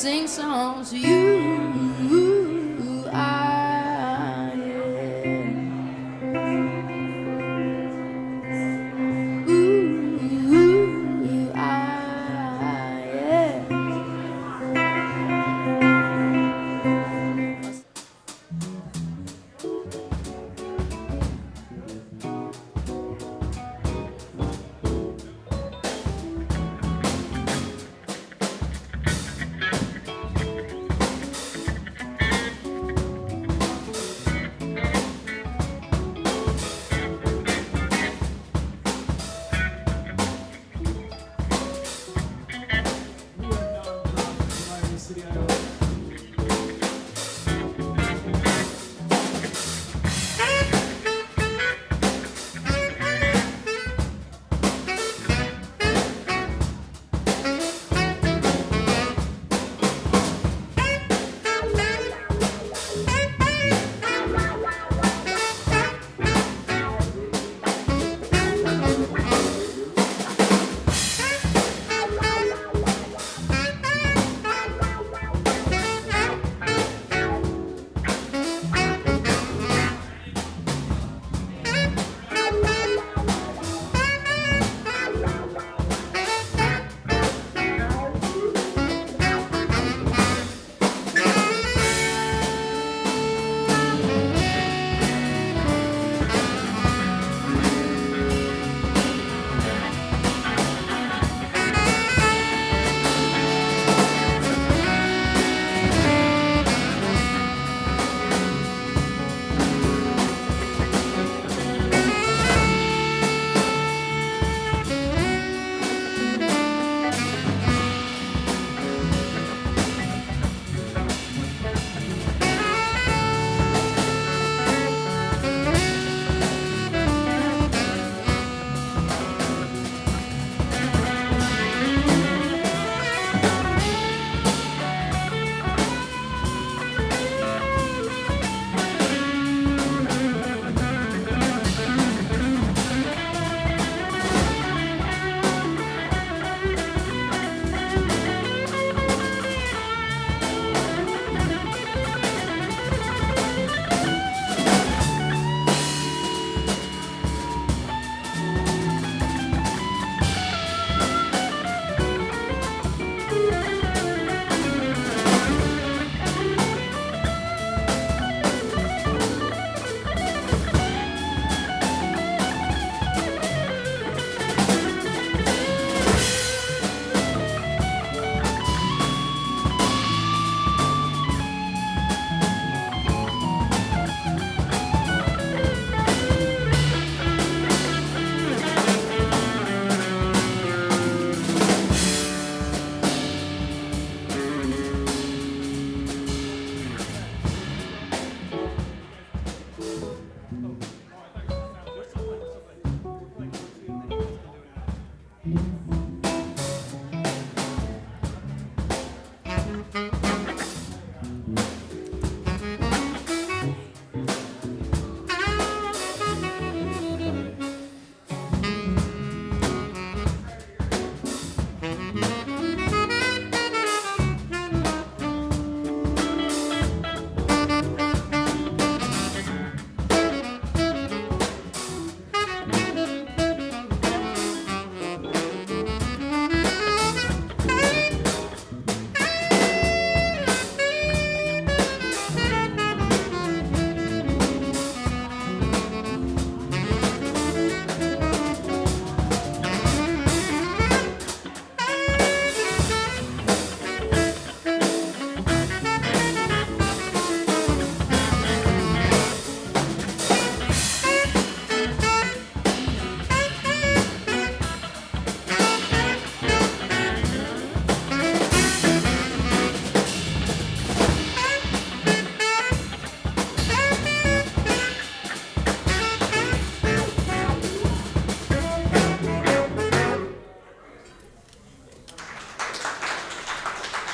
sing songs to you.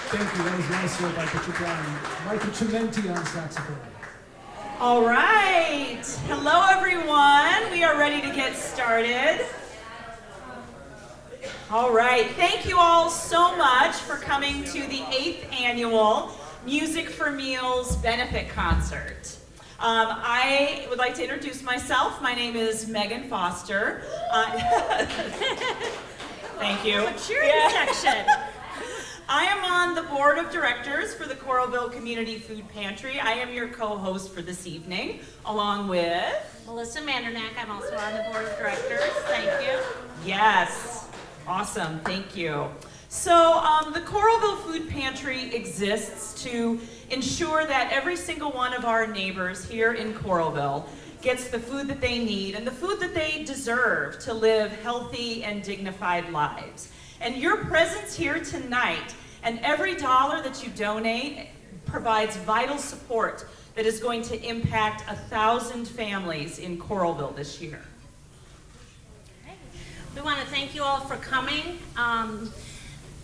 Thank you. That was nice work by Patrick Brown. Michael Trementi on saxophone. All right. Hello, everyone. We are ready to get started. All right. Thank you all so much for coming to the 8th annual Music for Meals benefit concert. I would like to introduce myself. My name is Megan Foster. Thank you. Cheering section. I am on the board of directors for the Coralville Community Food Pantry. I am your co-host for this evening, along with Melissa Mandernack. I'm also on the board of directors. Thank you. Yes, awesome, thank you. So the Coralville Food Pantry exists to ensure that every single one of our neighbors here in Coralville gets the food that they need and the food that they deserve to live healthy and dignified lives. And your presence here tonight and every dollar that you donate provides vital support that is going to impact 1,000 families in Coralville this year. We want to thank you all for coming.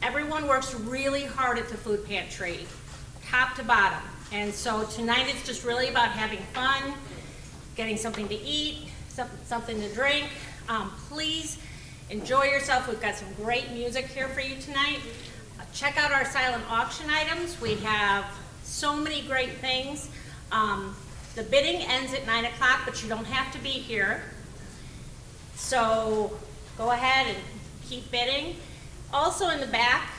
Everyone works really hard at the food pantry, top to bottom. And so tonight it's just really about having fun, getting something to eat, something to drink. Please enjoy yourself. We've got some great music here for you tonight. Check out our silent auction items. We have so many great things. The bidding ends at 9 o'clock, but you don't have to be here. So go ahead and keep bidding. Also in the back,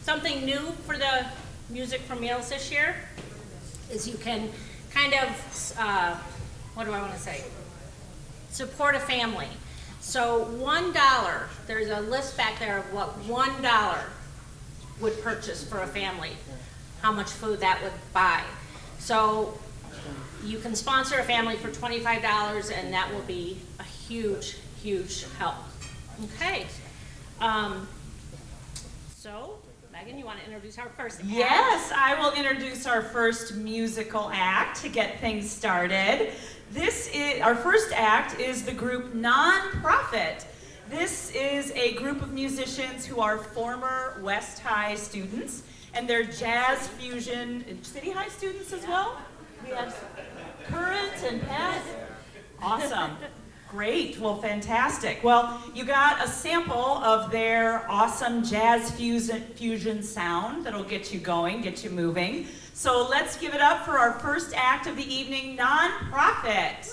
something new for the Music for Meals this year is you can kind of, what do I want to say? Support a family. So $1, there's a list back there of what $1 would purchase for a family, how much food that would buy. So you can sponsor a family for $25 and that will be a huge, huge help. Okay. So, Megan, you want to introduce our first act? Yes, I will introduce our first musical act to get things started. Our first act is the group Nonprofit. This is a group of musicians who are former West High students, and they're jazz fusion, City High students as well? We have current and past. Awesome. Great, well, fantastic. Well, you got a sample of their awesome jazz fusion sound that'll get you going, get you moving. So let's give it up for our first act of the evening, Nonprofit.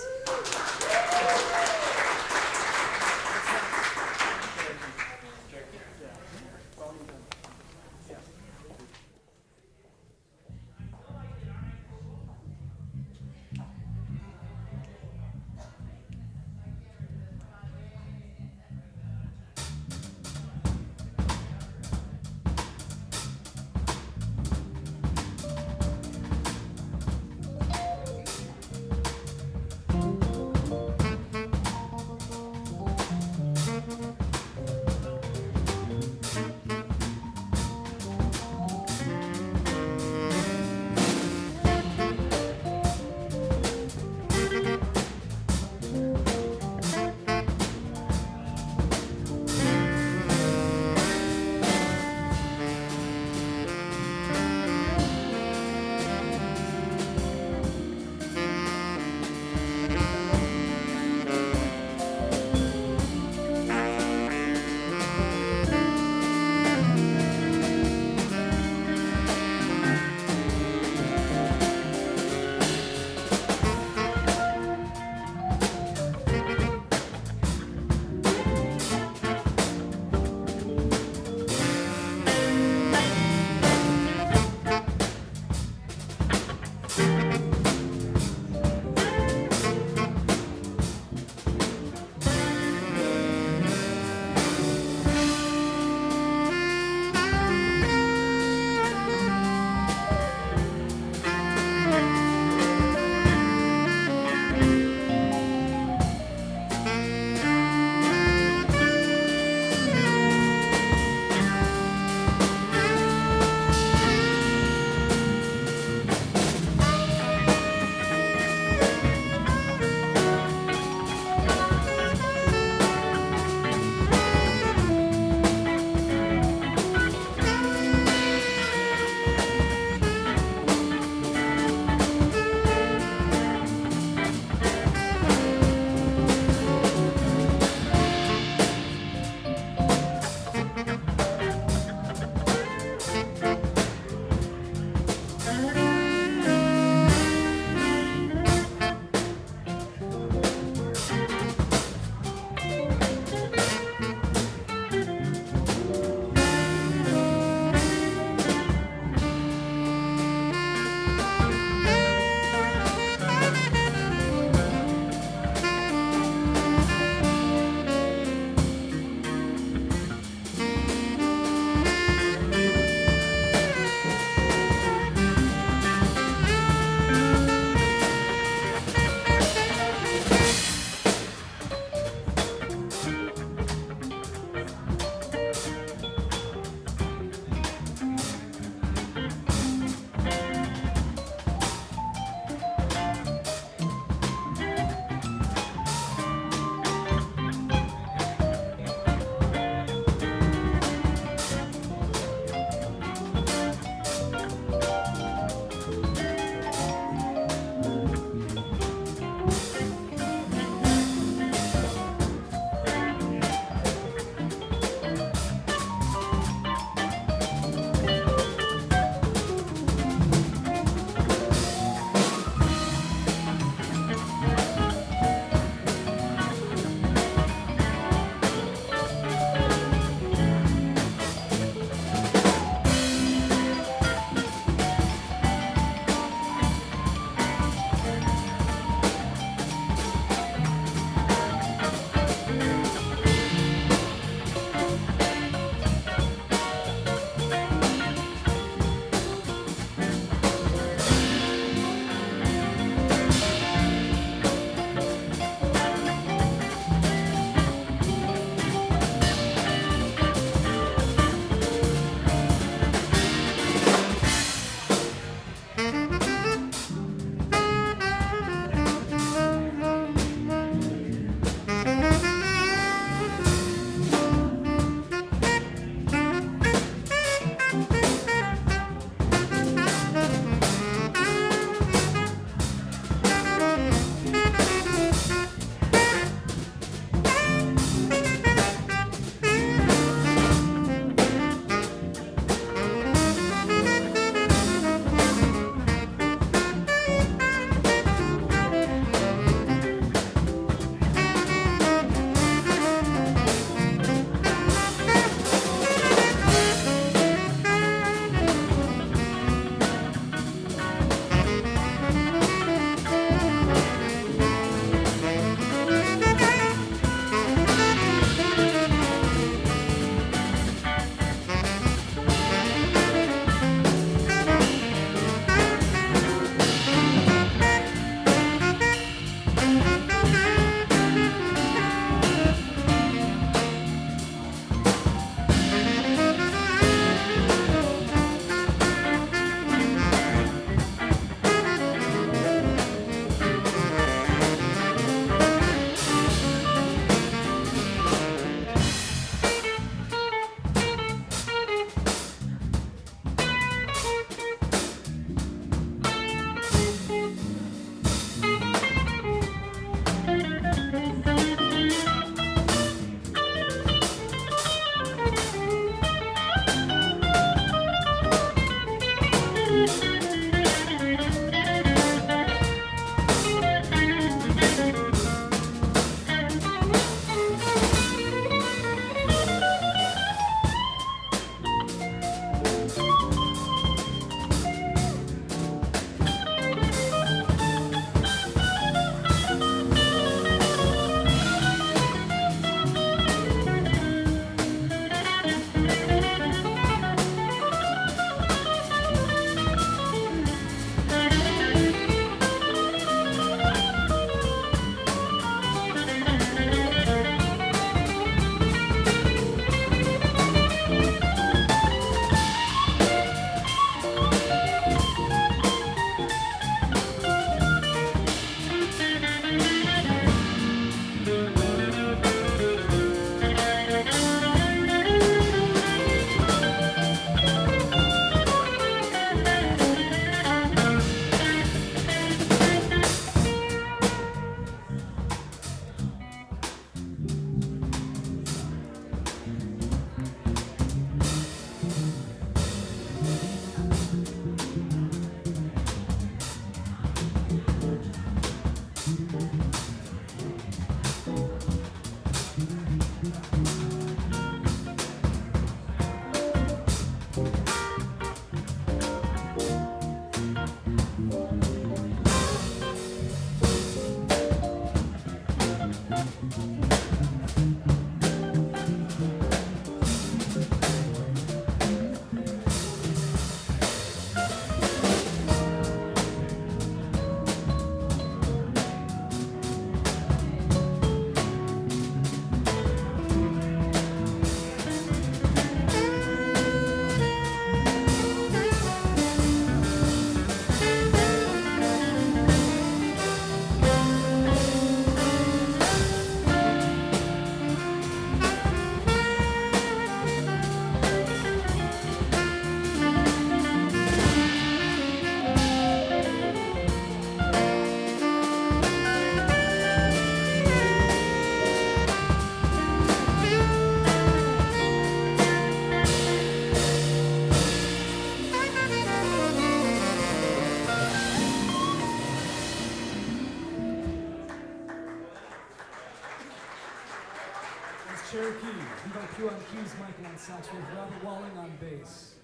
Cherokee, we got Q on keys, Michael on sax, with Robert Walling on bass.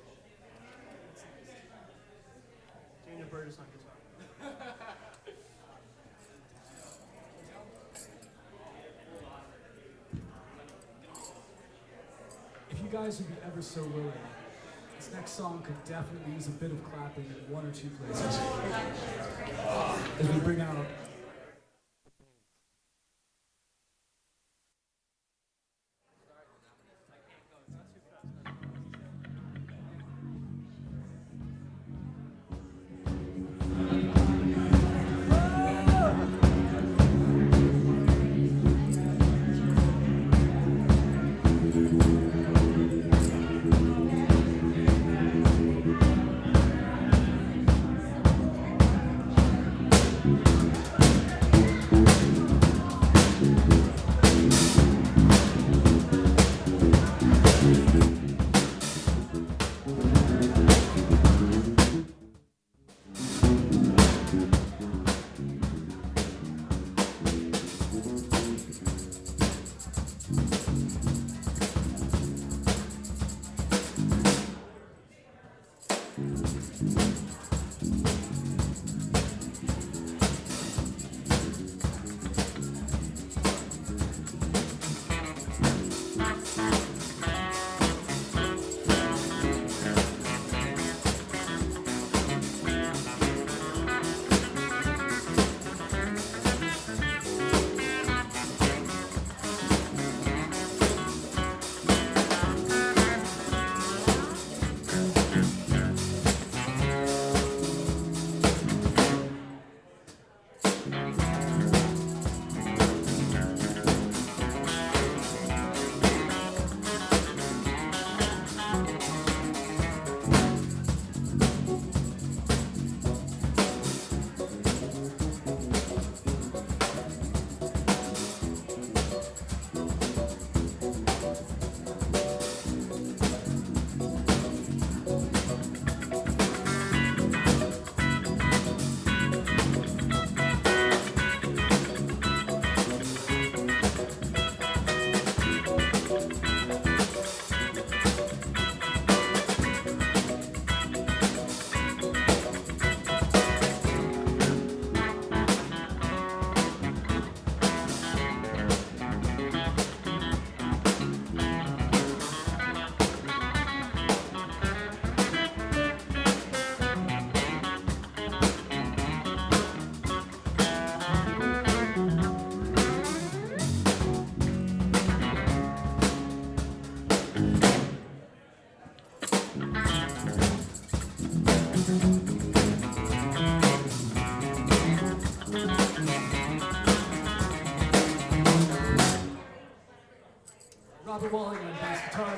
Dana Burgess on guitar. If you guys would be ever so willing, this next song could definitely use a bit of clapping in one or two places. As we bring out Robert Walling on bass guitar.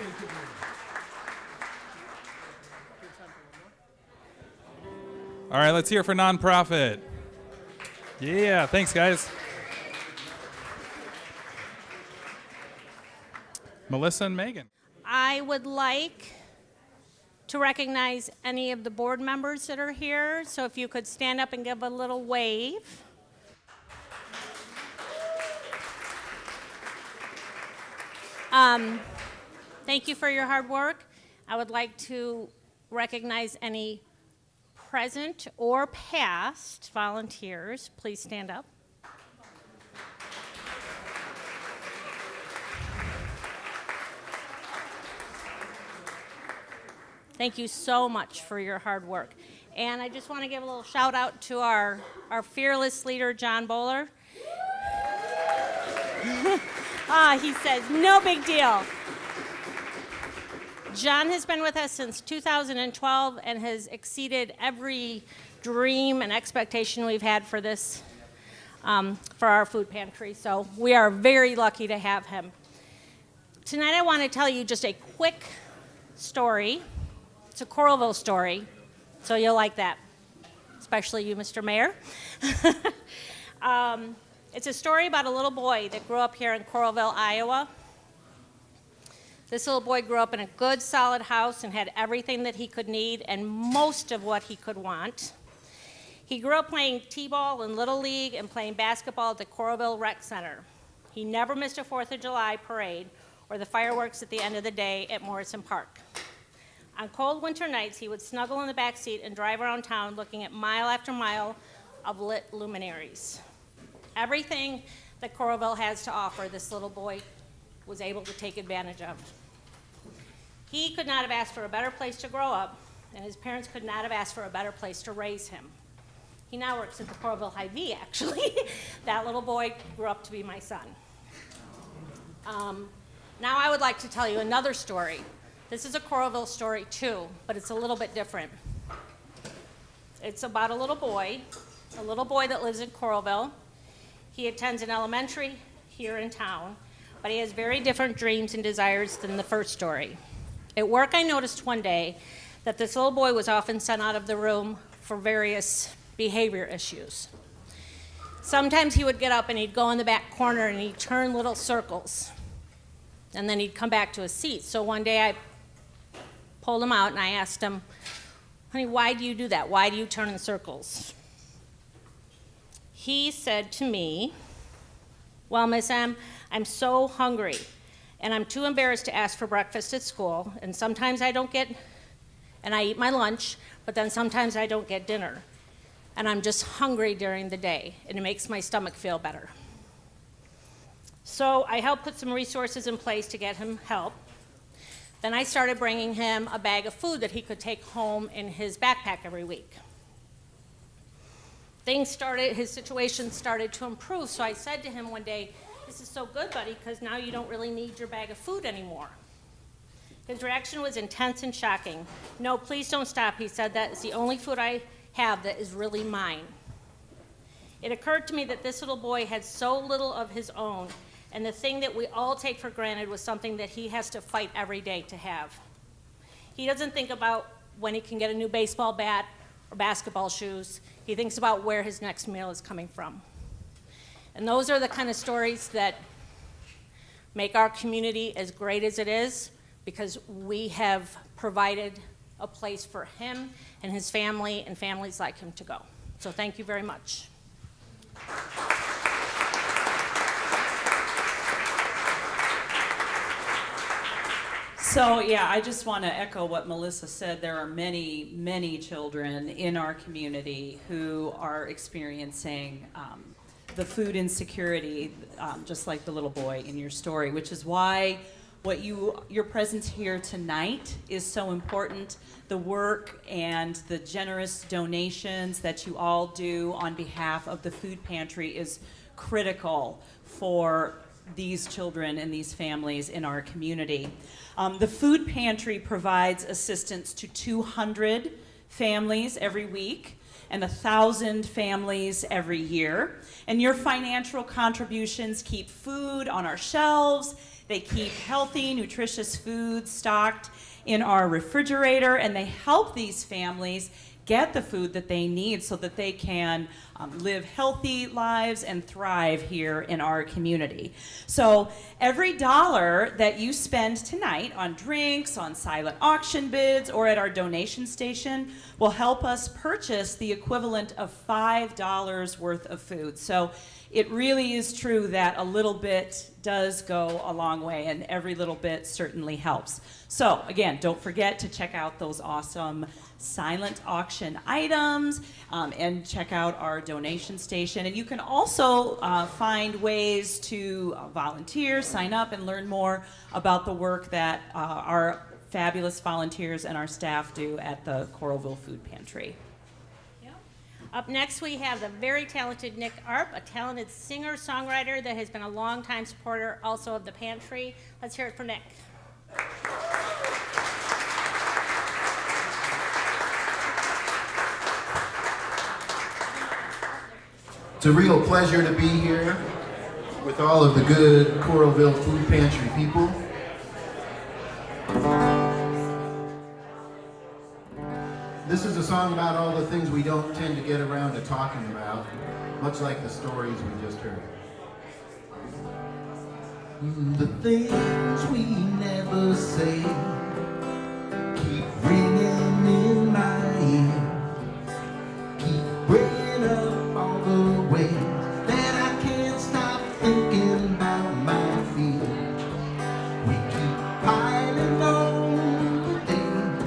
Thank you very much. All right, let's hear for nonprofit. Yeah, thanks, guys. Melissa and Megan. I would like to recognize any of the board members that are here. So if you could stand up and give a little wave. Thank you for your hard work. I would like to recognize any present or past volunteers. Please stand up. Thank you so much for your hard work. And I just want to give a little shout out to our fearless leader, John Bowler. He says, no big deal. John has been with us since 2012 and has exceeded every dream and expectation we've had for this, for our food pantry. So we are very lucky to have him. Tonight I want to tell you just a quick story. It's a Coralville story, so you'll like that, especially you, Mr. Mayor. It's a story about a little boy that grew up here in Coralville, Iowa. This little boy grew up in a good, solid house and had everything that he could need and most of what he could want. He grew up playing t-ball in Little League and playing basketball at the Coralville Rec Center. He never missed a 4th of July parade or the fireworks at the end of the day at Morrison Park. On cold winter nights, he would snuggle in the back seat and drive around town looking at mile after mile of lit luminaries. Everything that Coralville has to offer, this little boy was able to take advantage of. He could not have asked for a better place to grow up, and his parents could not have asked for a better place to raise him. He now works at the Coralville Hy-Vee, actually. That little boy grew up to be my son. Now I would like to tell you another story. This is a Coralville story too, but it's a little bit different. It's about a little boy that lives in Coralville. He attends an elementary here in town, but he has very different dreams and desires than the first story. At work, I noticed one day that this little boy was often sent out of the room for various behavior issues. Sometimes he would get up and he'd go in the back corner and he'd turn little circles, and then he'd come back to his seat. So one day I pulled him out and I asked him, honey, why do you do that? Why do you turn in circles? He said to me, well, Miss M, I'm so hungry and I'm too embarrassed to ask for breakfast at school, and sometimes I don't get, and I eat my lunch, but then sometimes I don't get dinner. And I'm just hungry during the day, and it makes my stomach feel better. So I helped put some resources in place to get him help. Then I started bringing him a bag of food that he could take home in his backpack every week. His situation started to improve, so I said to him one day, this is so good, buddy, because now you don't really need your bag of food anymore. His reaction was intense and shocking. No, please don't stop, he said. That is the only food I have that is really mine. It occurred to me that this little boy had so little of his own, and the thing that we all take for granted was something that he has to fight every day to have. He doesn't think about when he can get a new baseball bat or basketball shoes. He thinks about where his next meal is coming from. And those are the kind of stories that make our community as great as it is, because we have provided a place for him and his family and families like him to go. So thank you very much. So yeah, I just want to echo what Melissa said. There are many, many children in our community who are experiencing the food insecurity, just like the little boy in your story, which is why your presence here tonight is so important. The work and the generous donations that you all do on behalf of the food pantry is critical for these children and these families in our community. The food pantry provides assistance to 200 families every week, and 1,000 families every year. And your financial contributions keep food on our shelves, they keep healthy, nutritious food stocked in our refrigerator, and they help these families get the food that they need so that they can live healthy lives and thrive here in our community. So every dollar that you spend tonight on drinks, on silent auction bids, or at our donation station will help us purchase the equivalent of $5 worth of food. So it really is true that a little bit does go a long way, and every little bit certainly helps. So again, don't forget to check out those awesome silent auction items and check out our donation station. And you can also find ways to volunteer, sign up, and learn more about the work that our fabulous volunteers and our staff do at the Coralville Food Pantry. Up next, we have the very talented Nick Arp, a talented singer-songwriter that has been a longtime supporter also of the pantry. Let's hear it for Nick. It's a real pleasure to be here with all of the good Coralville Food Pantry people. This is a song about all the things we don't tend to get around to talking about, much like the stories we just heard. The things we never say keep ringing in my ear, keep bringing up all the ways that I can't stop thinking about my fears. We keep piling on the days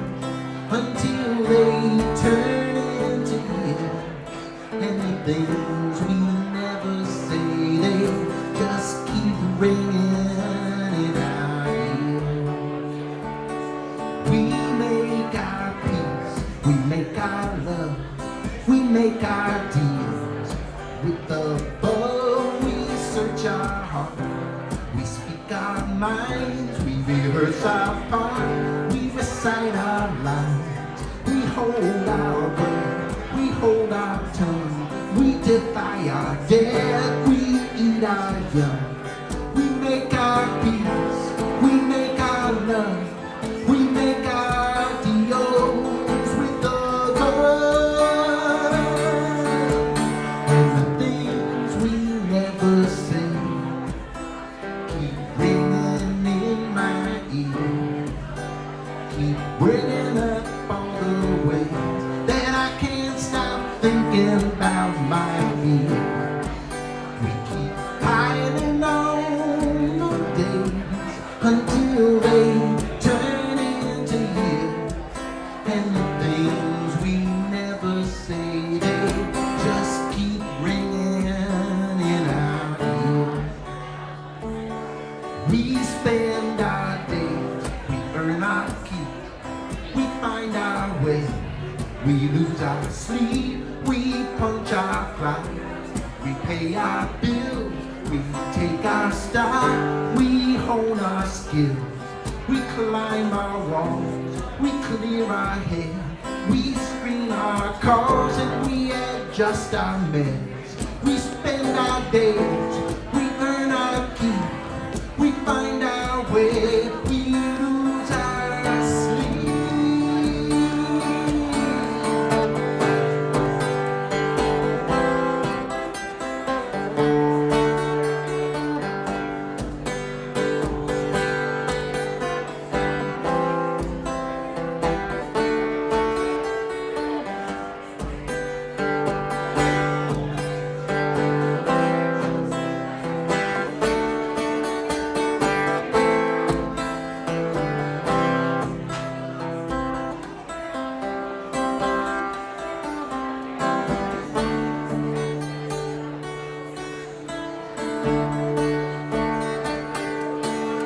until they turn into years, and the things we never say, they just keep ringing in our ears. We make our peace, we make our love, we make our deals. With the bow we search our heart, we speak our minds, we rehearse our part, we recite our lines, we hold our breath, we hold our tongue, we defy our death, we eat our young. We make our peace, we make our love, we make our deals with the God. And the things we never say keep ringing in my ear, keep bringing up all the ways that I can't stop thinking about my fear. We keep piling on the days until they turn into years, and the things we never say, they just keep ringing in our ears. We spend our days, we earn our keep, we find our way, we lose our sleep, we punch our clock, we pay our bills, we take our stock, we hone our skills, we climb our walls, we clear our hair, we screen our cars, and we adjust our meds. We spend our days, we earn our keep, we find our way, we lose our sleep.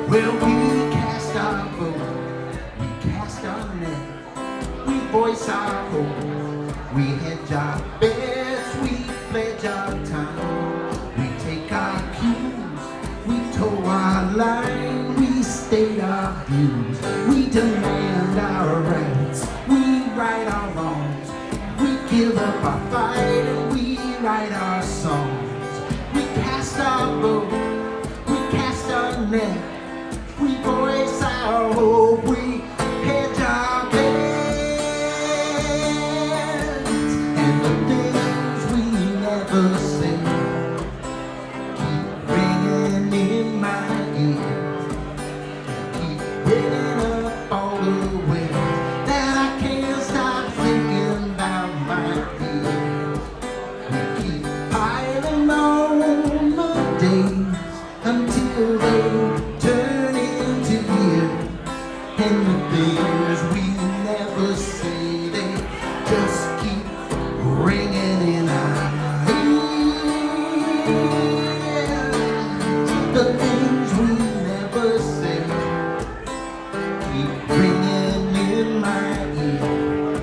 Well, we cast our vote, we cast our net, we voice our hope, we hedge our bets, we pledge our time, we take our cues, we toe our line, we state our views, we demand our rights, we right our wrongs, we give up our boat, we cast our net, we voice our hope, we hedge our bets, and the things we never said keep ringing in my ears, keep bringing up all the ways that I can't stop thinking about my fears. We keep piling on the days until they turn into years, and the things we never say, they just keep ringing in our ears. The things we never say keep ringing in my ear,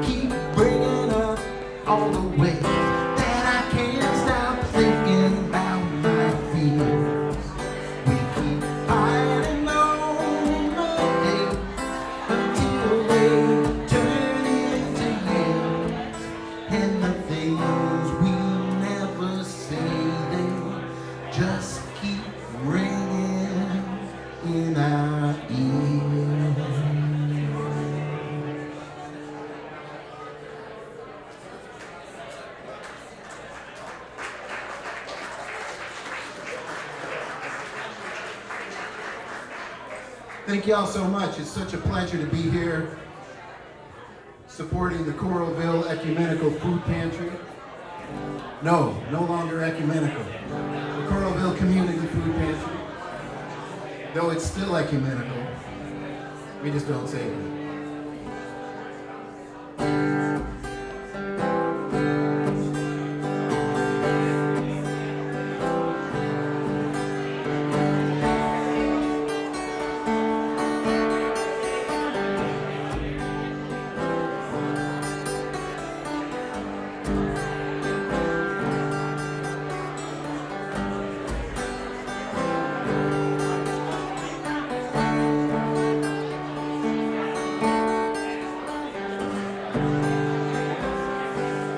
keep bringing up all the ways that I can't stop thinking about my fears. We keep piling on the days until they turn into years, and the things we never say, they just keep ringing in our ears. Thank y'all so much. It's such a pleasure to be here supporting the Coralville Ecumenical Food Pantry. No longer ecumenical. The Coralville Community Food Pantry. Though it's still ecumenical, we just don't say it.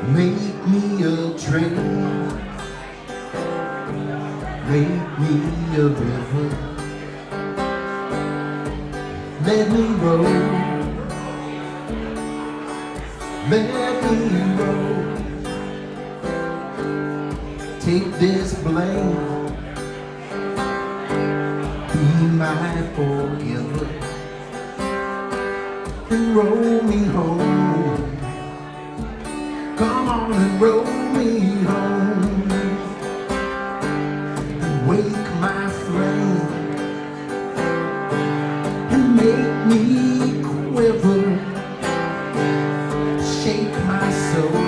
Make me a train, make me a river, let me roll, let me roll. Take this blame, be my forgiver, and roll me home. Come on and roll me home, and wake my flame, and make me quiver, shake my soul.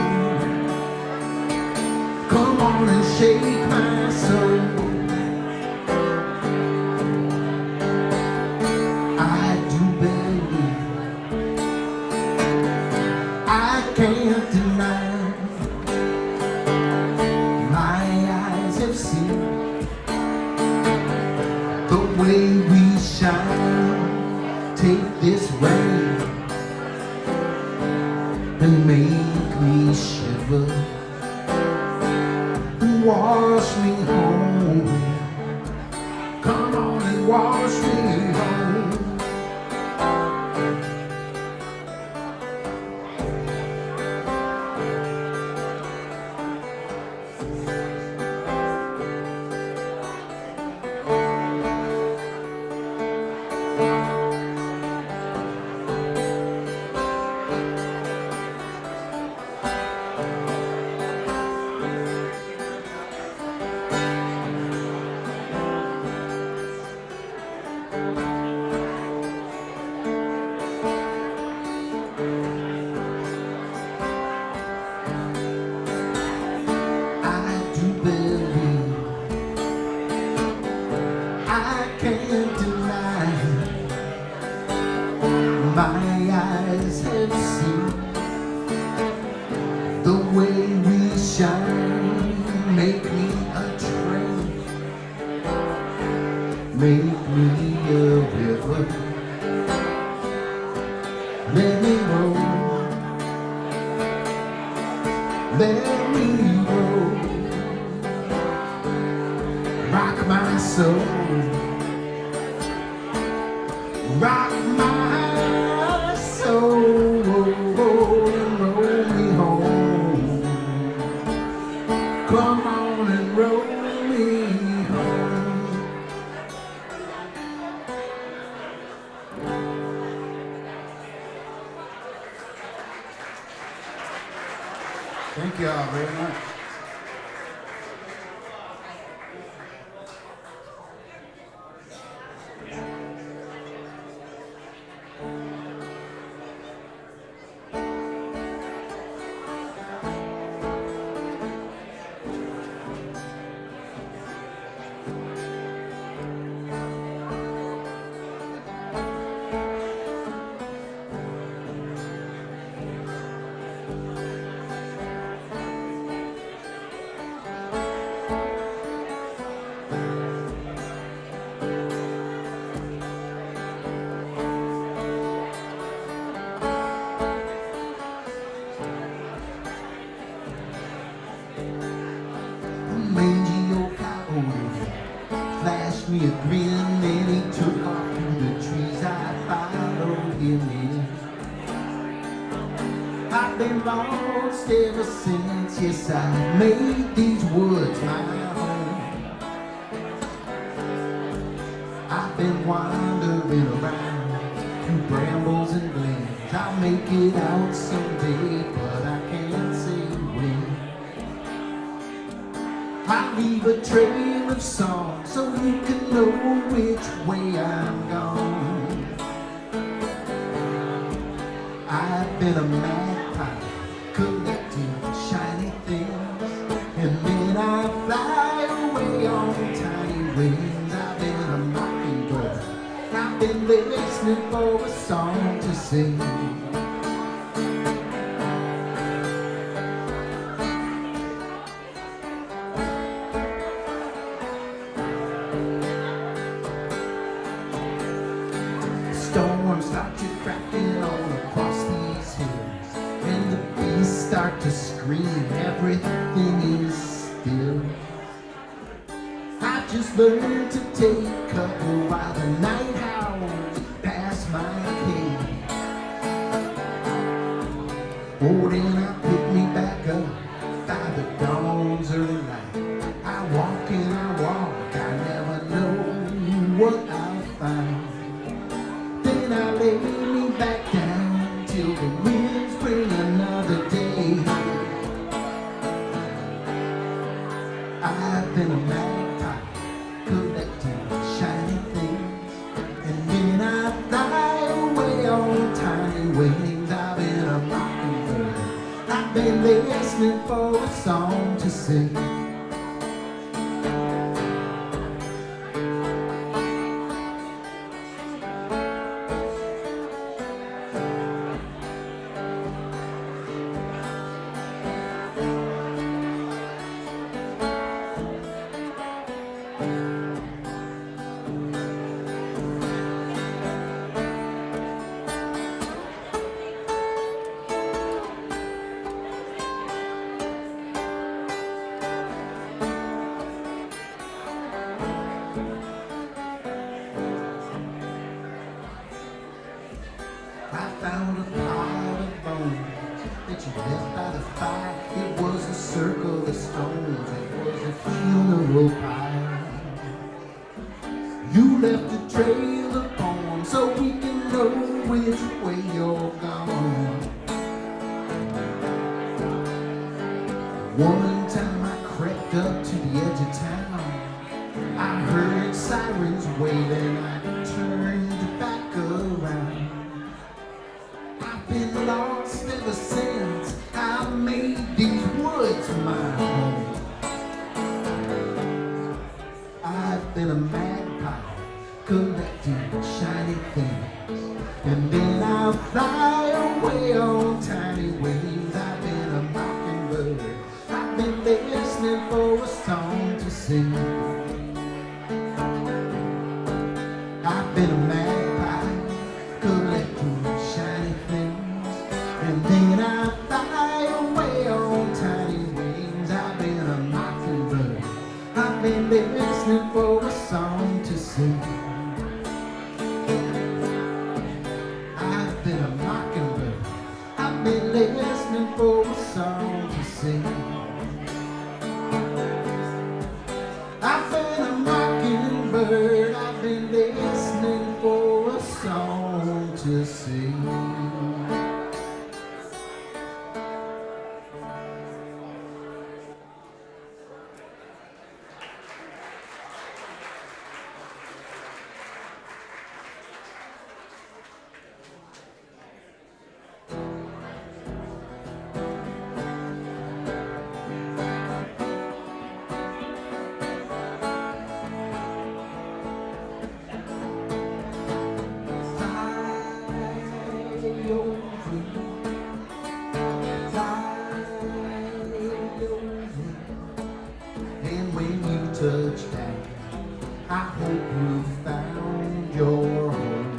Come on and shake my soul. I do believe, I can't deny. My eyes have seen the way we shine. Take this rain and make me shiver, and wash me home. Come on and wash me home. can't deny. My eyes have seen the way we shine. Make me a train, make me a river, let me roll, let me roll. rock my soul, rock my soul, and roll me home. Come on and roll me home. Thank you all very much. Mangy old coyote flashed me a grin, then he took off through the trees. I followed him in. I've been lost ever since. Yes, I made these woods my home. I've been wandering around through brambles and glens. I'll make it out someday, but I can't say when. I leave a trail of song so you can know which way I'm gone. I've been a magpie collecting shiny things, and then I fly away on tiny wings. I've been a mockingbird, I've been listening for a song to sing. Storms start to cracking all across these hills, and the beasts start to scream. Everything is still. I just learned to take cover while the night howls past my cave. Oh, then I pick me back up by the dawn's early light. I walk and I walk, I never know what I'll find. Then I lay me back down till the winds bring another day. I've been a magpie collecting shiny things, and then I fly away on tiny wings. I've been a mockingbird, I've been listening for a song to sing. I found a pile of bones that you left by the fire. It was a circle of stones, it was a funeral pyre. You left a trail of bones so we can know which way you're gone. One time I crept up to the edge of town. I heard sirens wailing, I turned back around. I've been lost ever since I made these woods my home. I've been a magpie collecting shiny things, and then I'll fly away on tiny wings. I've been a mockingbird, I've been listening for a song to sing. I've been a magpie collecting shiny things, and then I fly away on tiny wings. I've been a mockingbird, I've been listening I hope you found your home.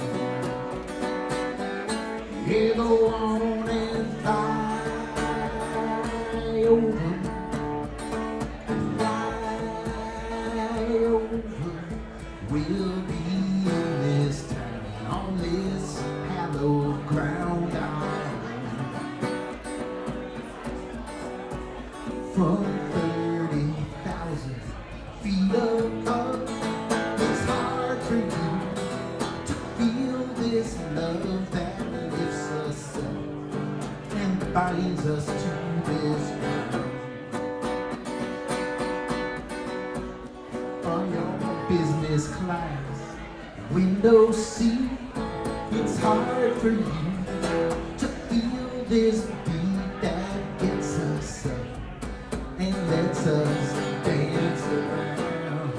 Yeah, go on and fly over, fly over. We'll be in this town, on this hallowed ground. From 30,000 feet above, it's hard for you to feel this love that lifts us up and binds us to this ground. From your business class window seat, it's hard for you to feel this beat that gets us up and lets us dance around.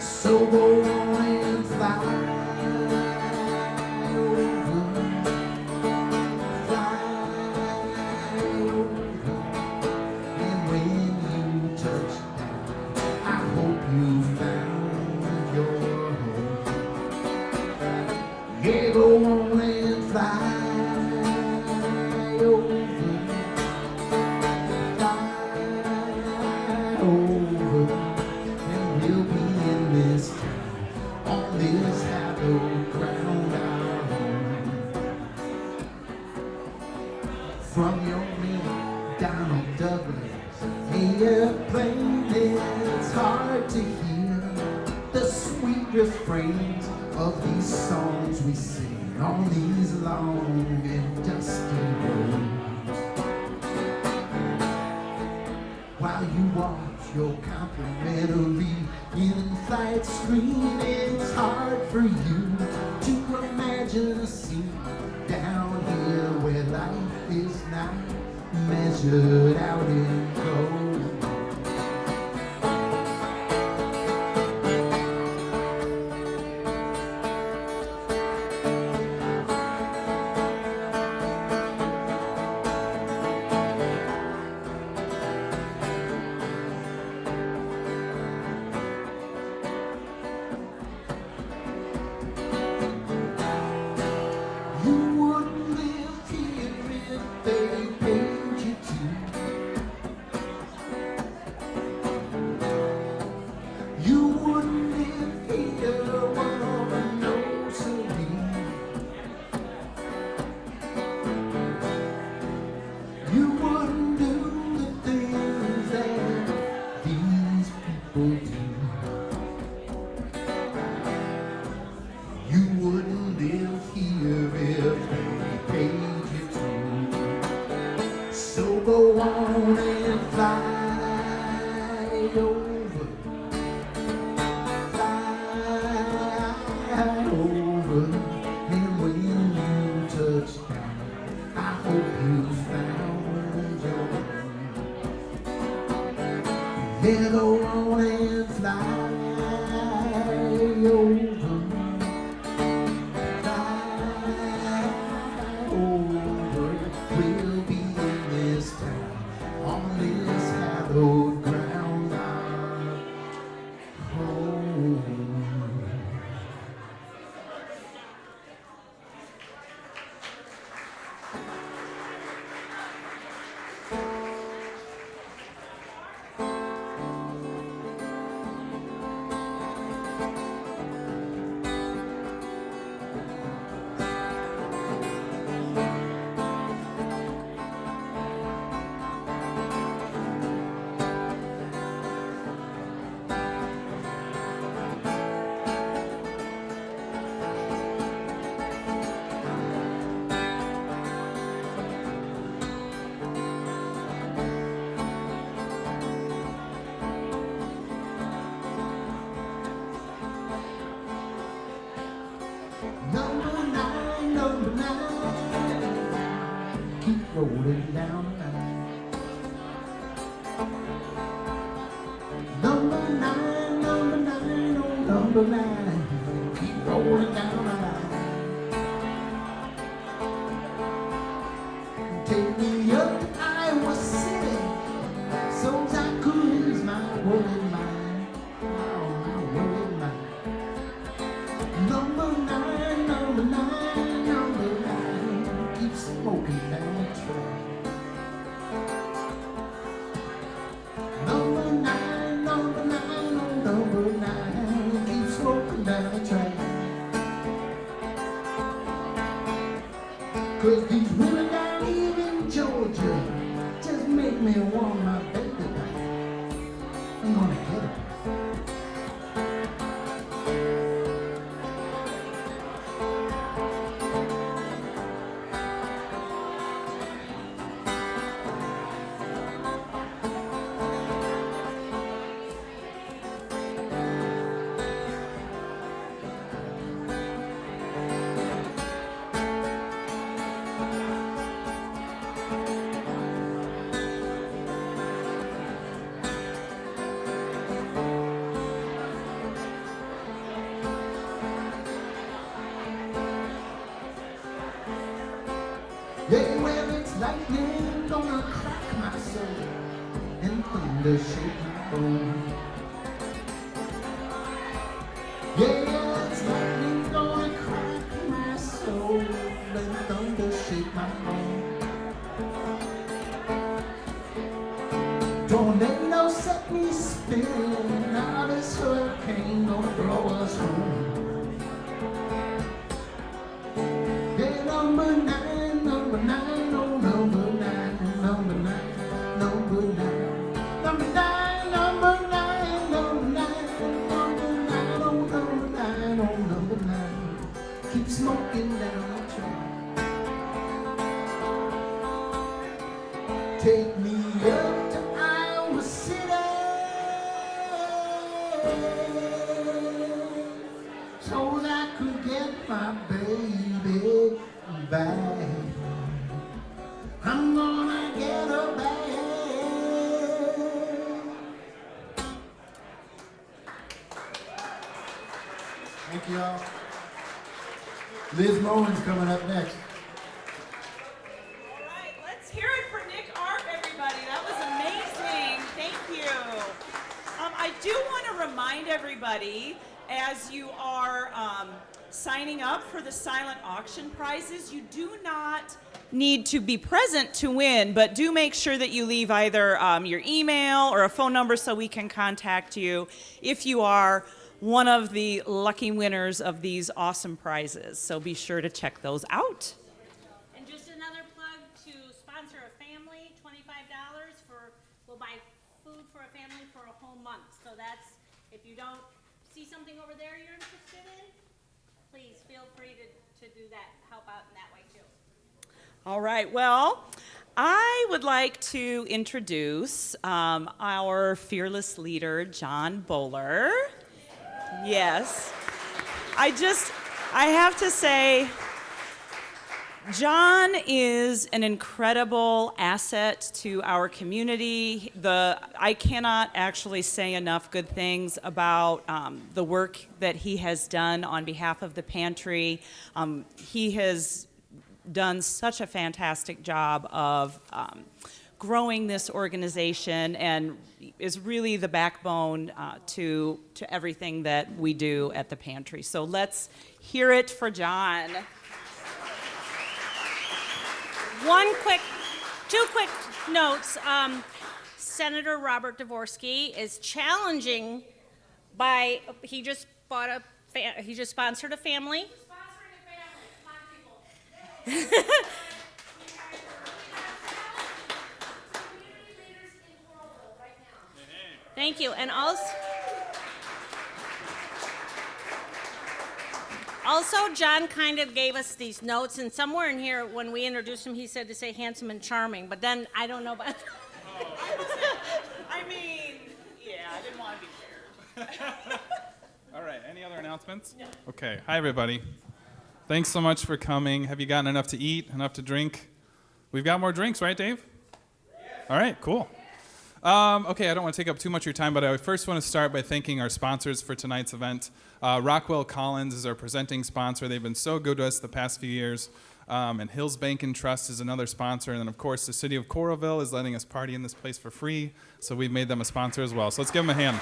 So go on and fly over, fly over. And when you touch down, I hope you found your home. Yeah, go on and fly over. Over, and we'll be in this town, on this hallowed ground, our home. From your man, Donald Douglas, airplane, it's hard to hear the sweet refrains of these songs we sing on these long and dusty roads. While you watch your complimentary in-flight screen, it's hard for you to imagine a scene down here where life is not measured out in gold. You wouldn't live here if they paid you to. You wouldn't live here, woman, no siree. You wouldn't do the things that these people do. You wouldn't live here if they paid you to. So go on and fly over, fly over. And when you touch down, I hope you found your home. Yeah, go on and fly over. We'll be in this town, on this hallowed ground, our home. Number nine, keep rolling down the line. Number nine, oh number nine, keep rolling down the line. Take me up to Iowa City, so I could lose my world in mind. Oh. rolling down the track. 'Cause these women down here in Georgia just make me want my baby back. I'm gonna get her. Yeah, well, it's lightning gonna crack my soul and thunder shake my bone. Yeah, it's lightning gonna crack my soul and thunder shake my bone. Tornado set me spinning, now this hurricane gonna blow us home. Yeah, number nine, oh number nine, number nine, number nine, number nine, number nine, number nine, number nine, oh number nine, oh number nine, keep smoking down the track. Take me up to Iowa City, so I could get my baby back. I'm gonna get her back. Thank y'all. Liz Moen's coming up next. All right, let's hear it for Nick Arp, everybody. That was amazing. Thank you. I do want to remind everybody, as you are signing up for the silent auction prizes, you do not need to be present to win, but do make sure that you leave either your email or a phone number so we can contact you if you are one of the lucky winners of these awesome prizes. So be sure to check those out. And just another plug to sponsor a family, $25 we'll buy food for a family for a whole month. So that's, if you don't see something over there you're interested in, please feel free to do that, help out in that way too. All right, well, I would like to introduce our fearless leader, John Bowler. Yes. I have to say, John is an incredible asset to our community. I cannot actually say enough good things about the work that he has done on behalf of the pantry. He has done such a fantastic job of growing this organization and is really the backbone to everything that we do at the pantry. So let's hear it for John. Two quick notes. Senator Robert Dvorsky is challenging he just sponsored a family. Thank you. And also, John kind of gave us these notes, and somewhere in here, when we introduced him, he said to say handsome and charming, but then I don't know about... I didn't want to be weird. All right, any other announcements? No. Okay, hi everybody. Thanks so much for coming. Have you gotten enough to eat, enough to drink? We've got more drinks, right, Dave? Yes. All right, cool. Okay, I don't want to take up too much of your time, but I first want to start by thanking our sponsors for tonight's event. Rockwell Collins is our presenting sponsor. They've been so good to us the past few years. And Hills Bank and Trust is another sponsor. And then, of course, the city of Coralville is letting us party in this place for free. So we've made them a sponsor as well. So let's give them a hand.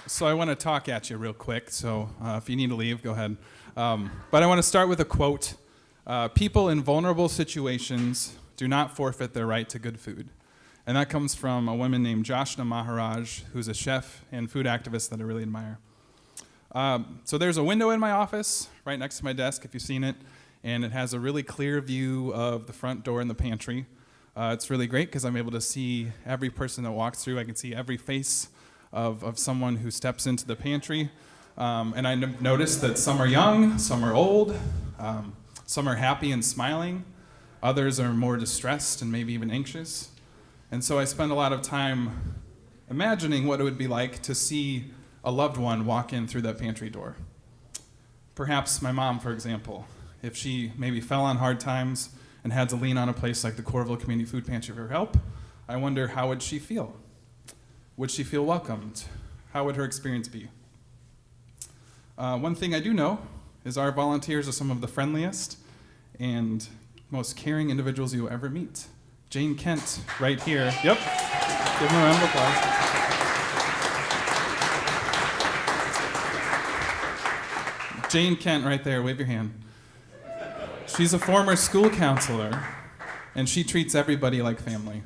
So I want to talk at you real quick. So if you need to leave, go ahead. But I want to start with a quote. People in vulnerable situations do not forfeit their right to good food. And that comes from a woman named Joshna Maharaj, who's a chef and food activist that I really admire. So there's a window in my office right next to my desk, if you've seen it, and it has a really clear view of the front door and the pantry. It's really great because I'm able to see every person that walks through. I can see every face of someone who steps into the pantry. And I noticed that some are young, some are old, some are happy and smiling, others are more distressed and maybe even anxious. And so I spend a lot of time imagining what it would be like to see a loved one walk in through that pantry door. Perhaps my mom, for example, if she maybe fell on hard times and had to lean on a place like the Coralville Community Food Pantry for help, I wonder how would she feel? Would she feel welcomed? How would her experience be? One thing I do know is our volunteers are some of the friendliest and most caring individuals you'll ever meet. Jane Kent, right here. Yep. Give her a round of applause. Jane Kent, right there. Wave your hand. She's a former school counselor, and she treats everybody like family.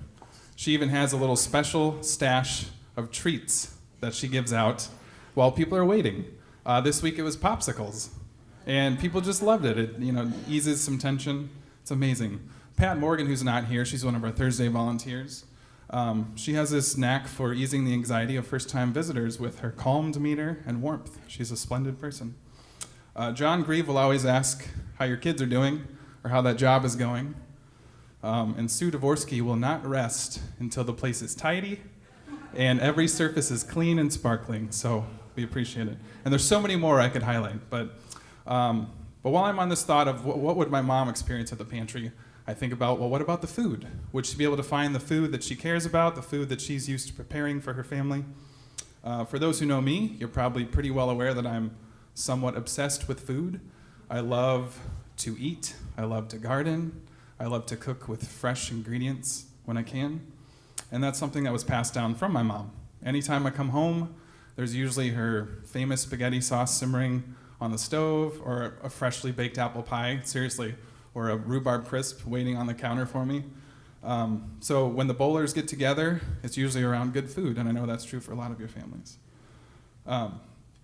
She even has a little special stash of treats that she gives out while people are waiting. This week it was popsicles, and people just loved it. It eases some tension. It's amazing. Pat Morgan, who's not here, she's one of our Thursday volunteers. She has this knack for easing the anxiety of first-time visitors with her calm demeanor and warmth. She's a splendid person. John Grieve will always ask how your kids are doing or how that job is going. And Sue Dvorsky will not rest until the place is tidy and every surface is clean and sparkling. So we appreciate it. And there's so many more I could highlight. But while I'm on this thought of what would my mom experience at the pantry, I think about, well, what about the food? Would she be able to find the food that she cares about, the food that she's used to preparing for her family? For those who know me, you're probably pretty well aware that I'm somewhat obsessed with food. I love to eat. I love to garden. I love to cook with fresh ingredients when I can. And that's something that was passed down from my mom. Anytime I come home, there's usually her famous spaghetti sauce simmering on the stove, or a freshly baked apple pie, seriously, or a rhubarb crisp waiting on the counter for me. So when the bowlers get together, it's usually around good food, and I know that's true for a lot of your families.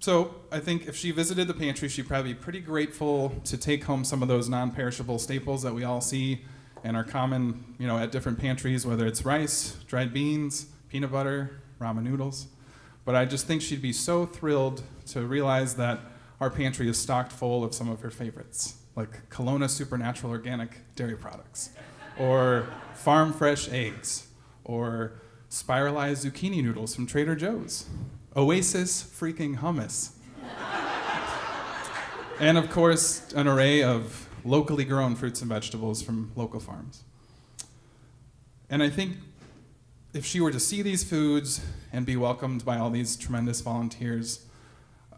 So I think if she visited the pantry, she'd probably be pretty grateful to take home some of those non-perishable staples that we all see and are common, at different pantries, whether it's rice, dried beans, peanut butter, ramen noodles. But I just think she'd be so thrilled to realize that our pantry is stocked full of some of her favorites, like Kelowna Supernatural Organic dairy products, or farm fresh eggs, or spiralized zucchini noodles from Trader Joe's, Oasis freaking hummus, and of course, an array of locally grown fruits and vegetables from local farms. And I think if she were to see these foods and be welcomed by all these tremendous volunteers,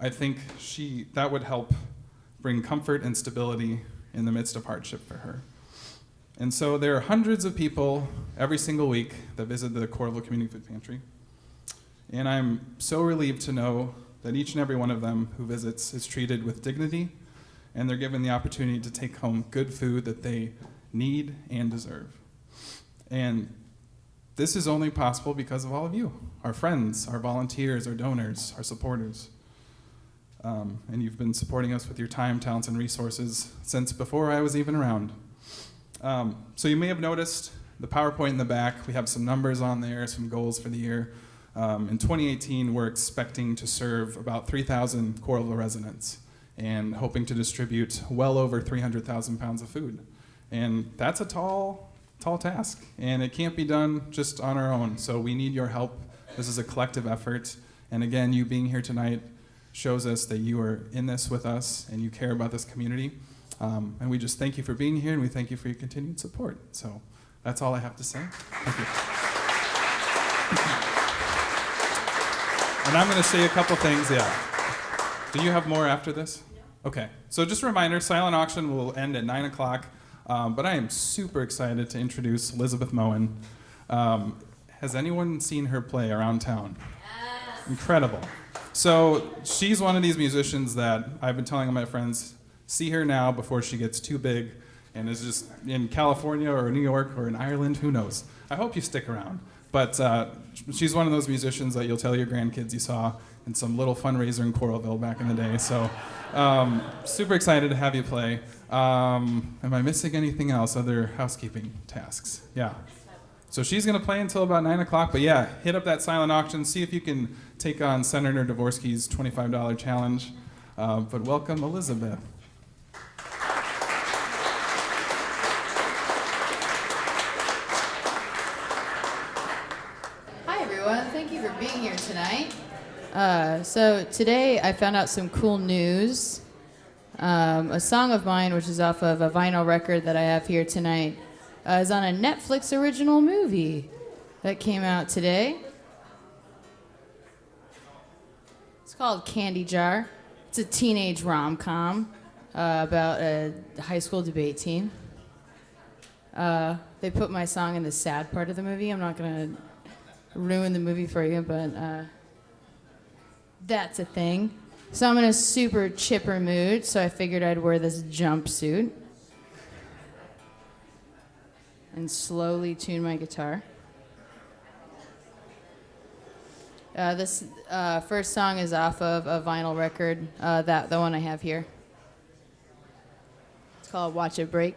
I think that would help bring comfort and stability in the midst of hardship for her. And so there are hundreds of people every single week that visit the Coralville Community Food Pantry. And I'm so relieved to know that each and every one of them who visits is treated with dignity, and they're given the opportunity to take home good food that they need and deserve. And this is only possible because of all of you, our friends, our volunteers, our donors, our supporters. And you've been supporting us with your time, talents, and resources since before I was even around. So you may have noticed the PowerPoint in the back. We have some numbers on there, some goals for the year. In 2018, we're expecting to serve about 3,000 Coralville residents and hoping to distribute well over 300,000 pounds of food. And that's a tall task, and it can't be done just on our own. So we need your help. This is a collective effort. And again, you being here tonight shows us that you are in this with us and you care about this community. And we just thank you for being here, and we thank you for your continued support. So that's all I have to say. Thank you. And I'm going to say a couple things, yeah. Do you have more after this? Okay. So just a reminder, silent auction will end at 9 o'clock. But I am super excited to introduce Elizabeth Moen. Has anyone seen her play around town? Yes. Incredible. So she's one of these musicians that I've been telling my friends, see her now before she gets too big and is just in California or New York or in Ireland, who knows. I hope you stick around. But she's one of those musicians that you'll tell your grandkids you saw in some little fundraiser in Coralville back in the day. So super excited to have you play. Am I missing anything else? Other housekeeping tasks? Yeah. So she's going to play until about 9 o'clock. But yeah, hit up that silent auction. See if you can take on Senator Dvorsky's $25 challenge. But welcome, Elizabeth. Hi, everyone. Thank you for being here tonight. So today I found out some cool news. A song of mine, which is off of a vinyl record that I have here tonight, is on a Netflix original movie that came out today. It's called Candy Jar. It's a teenage rom-com about a high school debate team. They put my song in the sad part of the movie. I'm not going to ruin the movie for you, but that's a thing. So I'm in a super chipper mood, so I figured I'd wear this jumpsuit and slowly tune my guitar. This first song is off of a vinyl record, the one I have here. It's called Watch It Break.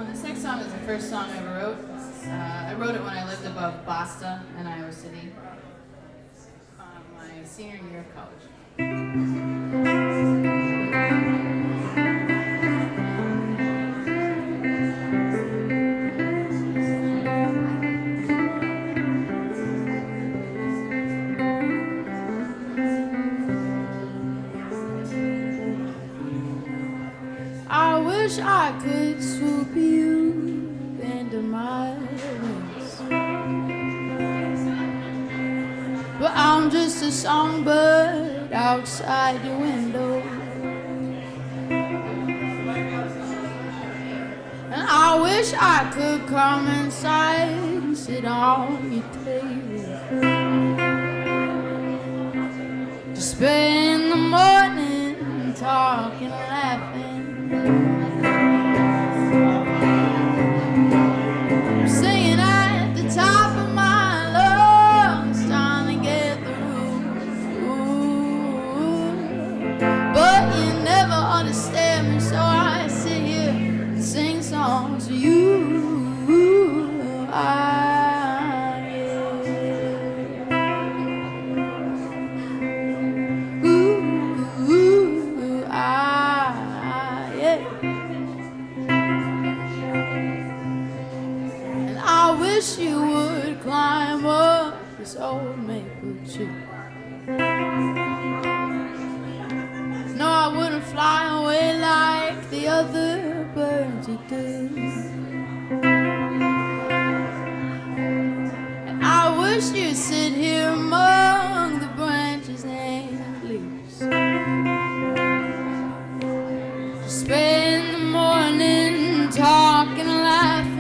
This next song is the first song I ever wrote. I wrote it when I lived above Basta in Iowa City, my senior year of college. I wish I could swoop you into my wings, but I'm just a songbird outside your window. And I wish I could come inside and sit on your table to spend the morning talking, laughing. I'm singing at the top of my lungs, trying to get through. But you never understand me, so I sit here and sing songs for you. I wish you would climb up this old maple tree. No, I wouldn't fly away like the other birds you do. And I wish you'd sit here among the branches and leaves. Just spend the morning talking, laughing.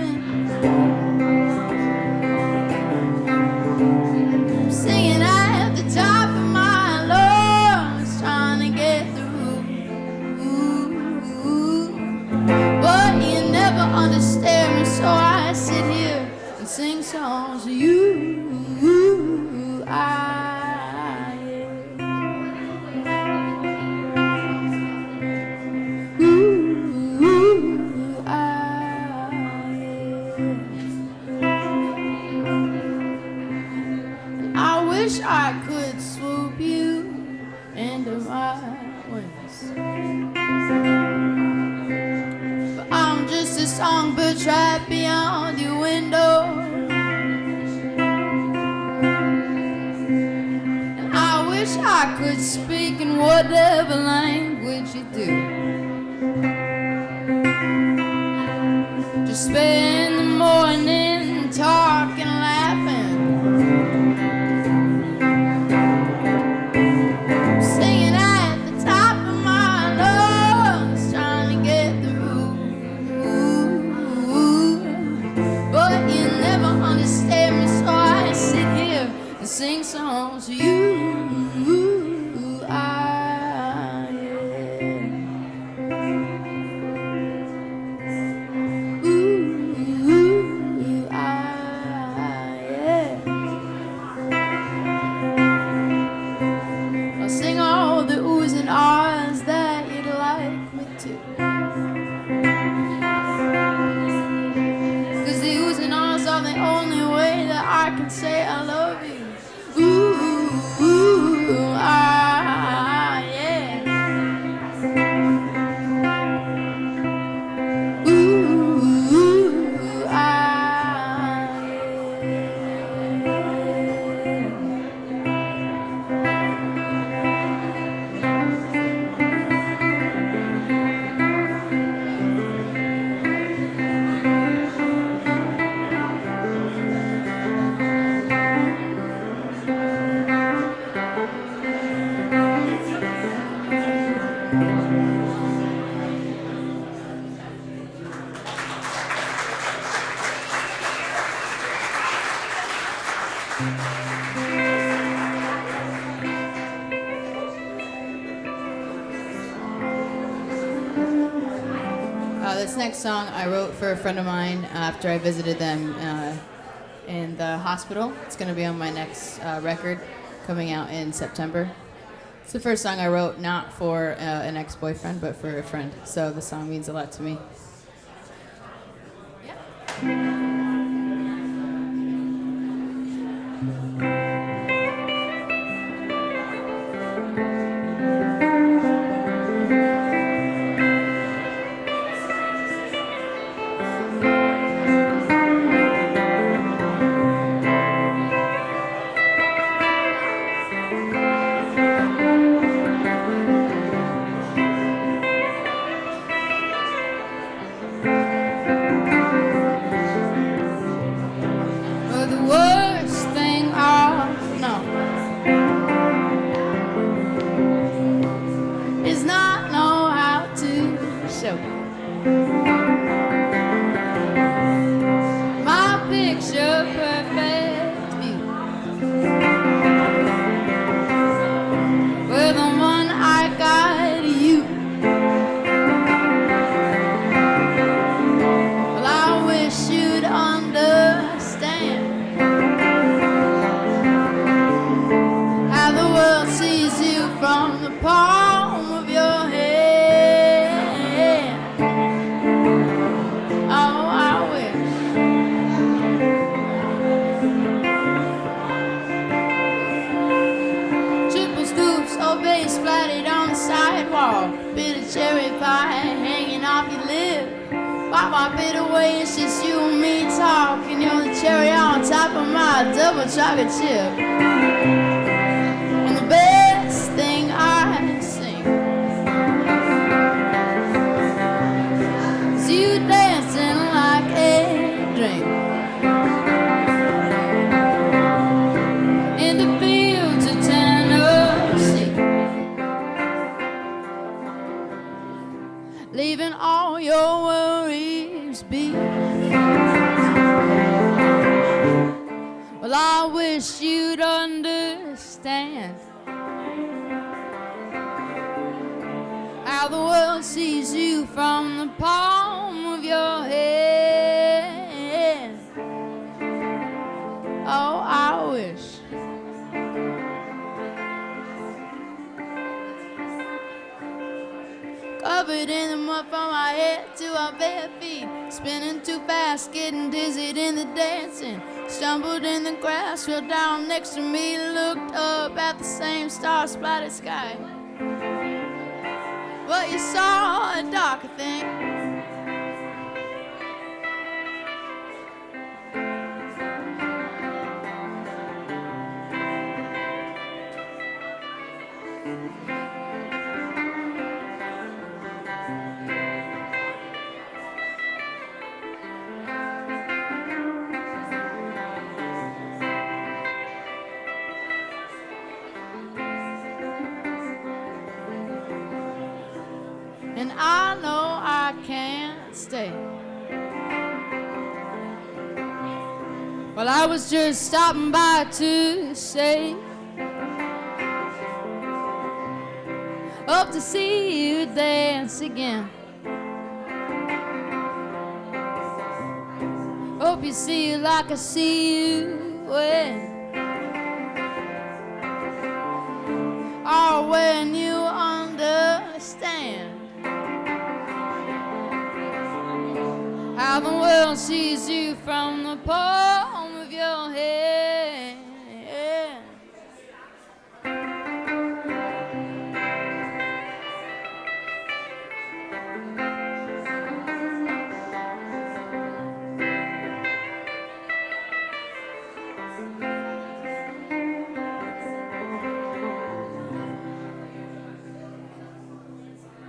Singing at the top of my lungs, trying to get through. But you never understand me, so I sit here and sing songs for you. I wish I could swoop you into my wings, but I'm just a songbird trapped beyond your window. And I wish I could speak in whatever language you do. Just spend the morning talking, laughing. Sing songs to you. I'll sing all the oohs and ahs that you'd like me to. 'Cause the oohs and ahs are the only way that I can say I love you. This next song I wrote for a friend of mine after I visited them in the hospital. It's going to be on my next record coming out in September. It's the first song I wrote not for an ex-boyfriend, but for a friend. So the song means a lot to me. Well, the worst thing I know is not know how to show my picture perfect view. Well, the one I got you. Well, I wish you'd understand how the world sees you from the palm of your hand. Oh, I wish. Triple scoops of base splattered on the sidewalk. Bit of cherry pie hanging off your lip. Pop my bit away, it's just you and me talking. You're the cherry on top of my double chocolate chip. And the best thing I sing is you dancing like a dream in the fields of Tennessee, leaving all your worries be. Well, I wish you'd understand how the world sees you from the palm of your hand. Oh, I wish. Covered in the mud from my head to our bare feet, spinning too fast, getting dizzy in the dancing. Stumbled in the grass, fell down next to me, looked up at the same star-splattered sky. But you saw a darker thing. And I know I can't stay. Well, I was just stopping by to say, hope to see you dance again. Hope you see you like I see you when. Oh, when you understand how the world sees you from the palm of your hand.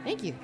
Thank you.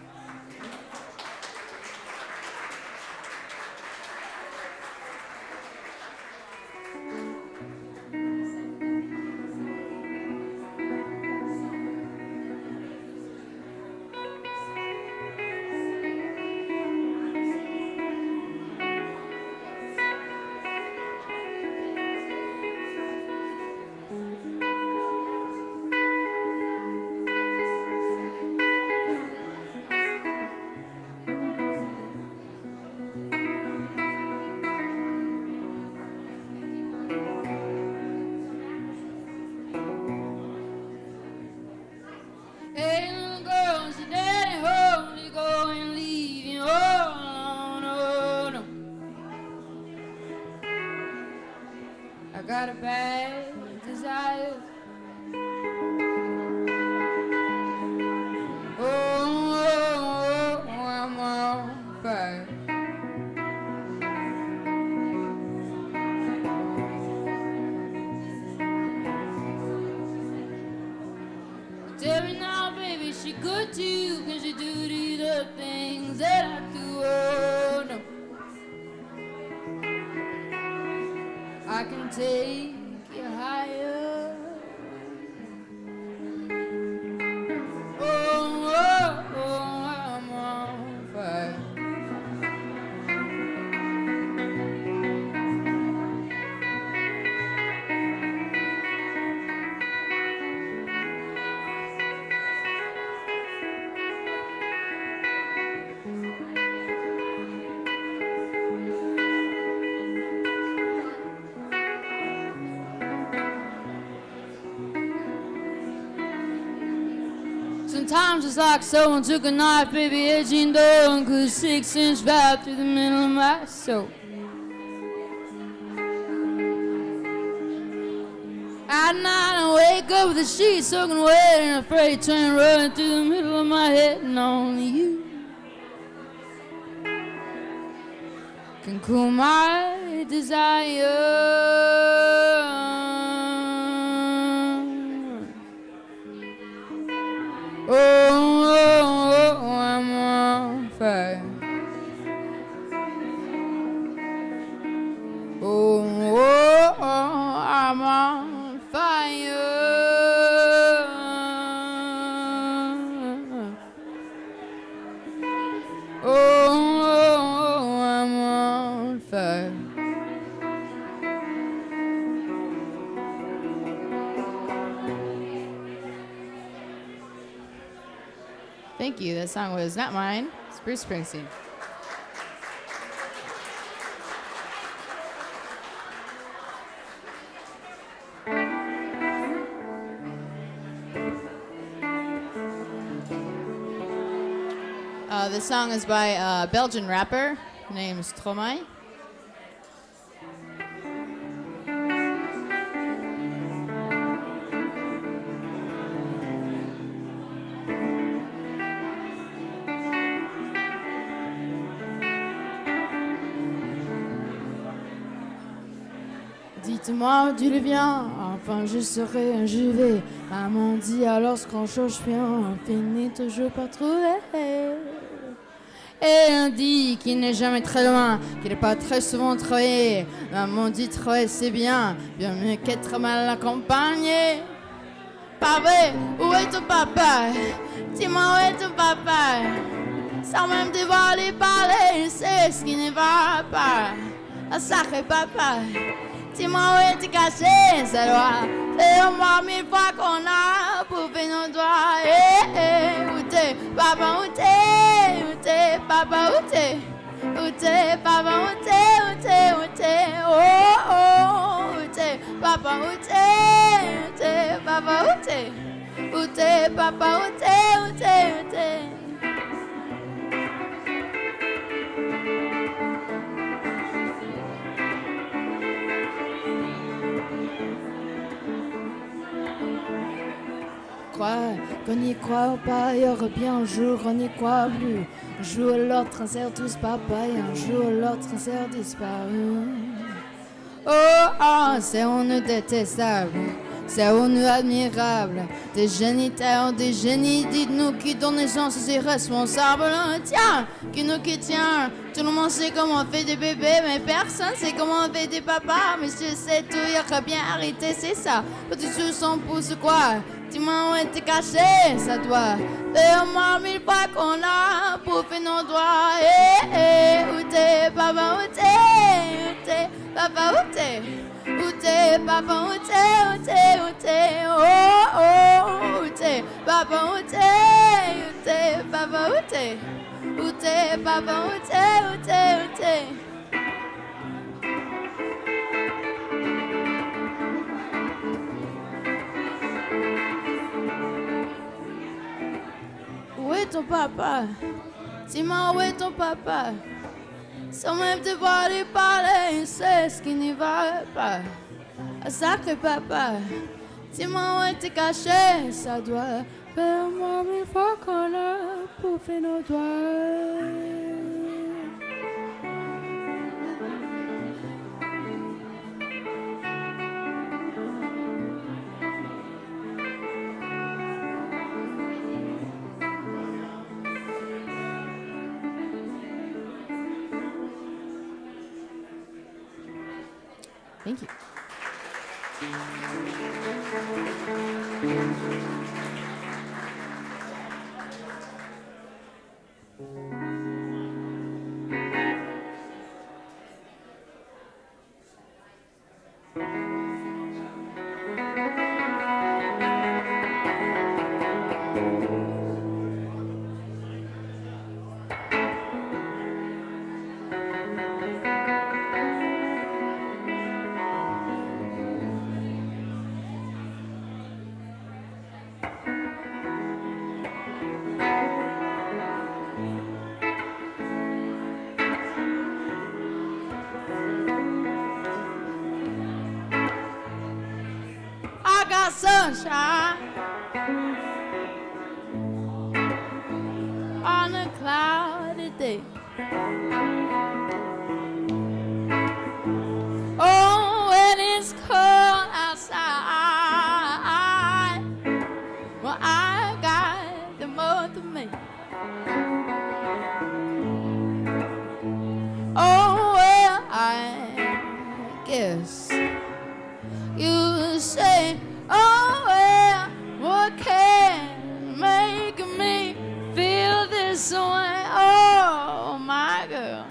got a bad desire. Oh, I'm on fire. Tell me now, baby, she good to you? Can she do the things that I do? Oh, no. I can take you higher. Oh, oh, oh, I'm on fire. Sometimes it's like someone took a knife, baby, edging down, 'cause 6-inch valve through the middle of my soul. At night I wake up with the sheets soaking wet and a freight train running through the middle of my head, and only you can cool my desire. Oh, oh, oh, I'm on fire. Oh, oh, oh, I'm on fire. Oh, oh, oh, I'm on fire. Thank you. That song was not mine. It's Bruce Springsteen. This song is by a Belgian rapper named Stromae. Dites-moi d'où il vient, enfin je saurai, je vais. Maman dit alors ce qu'on cherche bien, on finit toujours par trouver. Et on dit qu'il n'est jamais très loin, qu'il n'est pas très souvent travaillé. Maman dit travailler c'est bien, bien mieux qu'être mal accompagné. Pas vrai, où est ton papa? Dis-moi où est ton papa? Sans même devoir lui parler, c'est ce qui ne va pas. Un sacré papa. Dis-moi où est-tu caché, ça doit faire au moins 1000 fois qu'on a bouffé nos doigts. Où t'es, papa, où t'es? Où t'es, papa, où t'es? Où t'es, papa, où t'es? Où t'es, où t'es? Oh, oh, où t'es, papa, où t'es? Où t'es, papa, où t'es? Où t'es, papa, où t'es? Où t'es, où t'es? Qu'on y croit pas, il y aura bien un jour, on n'y croit plus. Un jour l'autre, on sert tous papa, et un jour l'autre, on sert disparu. Oh, oh, c'est on détestable, c'est on admirable. Des géniteurs, des génies, dites-nous qui donnent naissance à ces responsables. Tiens, qui nous qui tient. Tout le monde sait comment on fait des bébés, mais personne sait comment on fait des papas. Mais je sais tout, il y aura bien arrêté, c'est ça. Petit sous son pouce, quoi. Dis-moi où est-tu caché, ça doit faire au moins 1000 fois qu'on a bouffé nos doigts. Où t'es, papa, où t'es? Où t'es, papa, où t'es? Où t'es, papa, où t'es? Où t'es, où t'es? Oh, oh, où t'es, papa, où t'es? Où t'es, papa, où t'es? Où t'es, papa, où t'es? Où t'es, où t'es? Où est ton papa? Dis-moi où est ton papa? Sans même devoir lui parler, c'est ce qui n'y va pas. Sacré papa, dis-moi où t'es caché, ça doit faire moi une fois qu'on a bouffé nos doigts. Thank you. I got sunshine on a cloudy day. Oh, when it's cold outside, well, I got the month of May. Oh, well, I guess you say, oh, well, what can make me feel this way? Oh, my girl.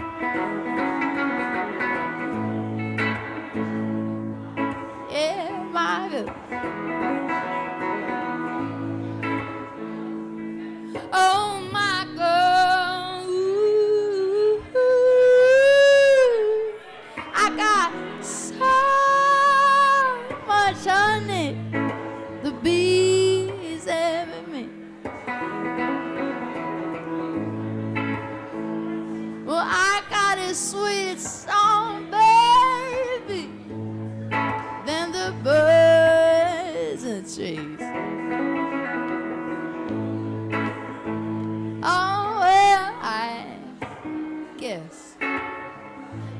Yeah, my girl. Oh, my girl. Ooh, I got so much honey, the bees having me. Well, I got a sweet song, baby, than the birds and trees. Oh, well, I guess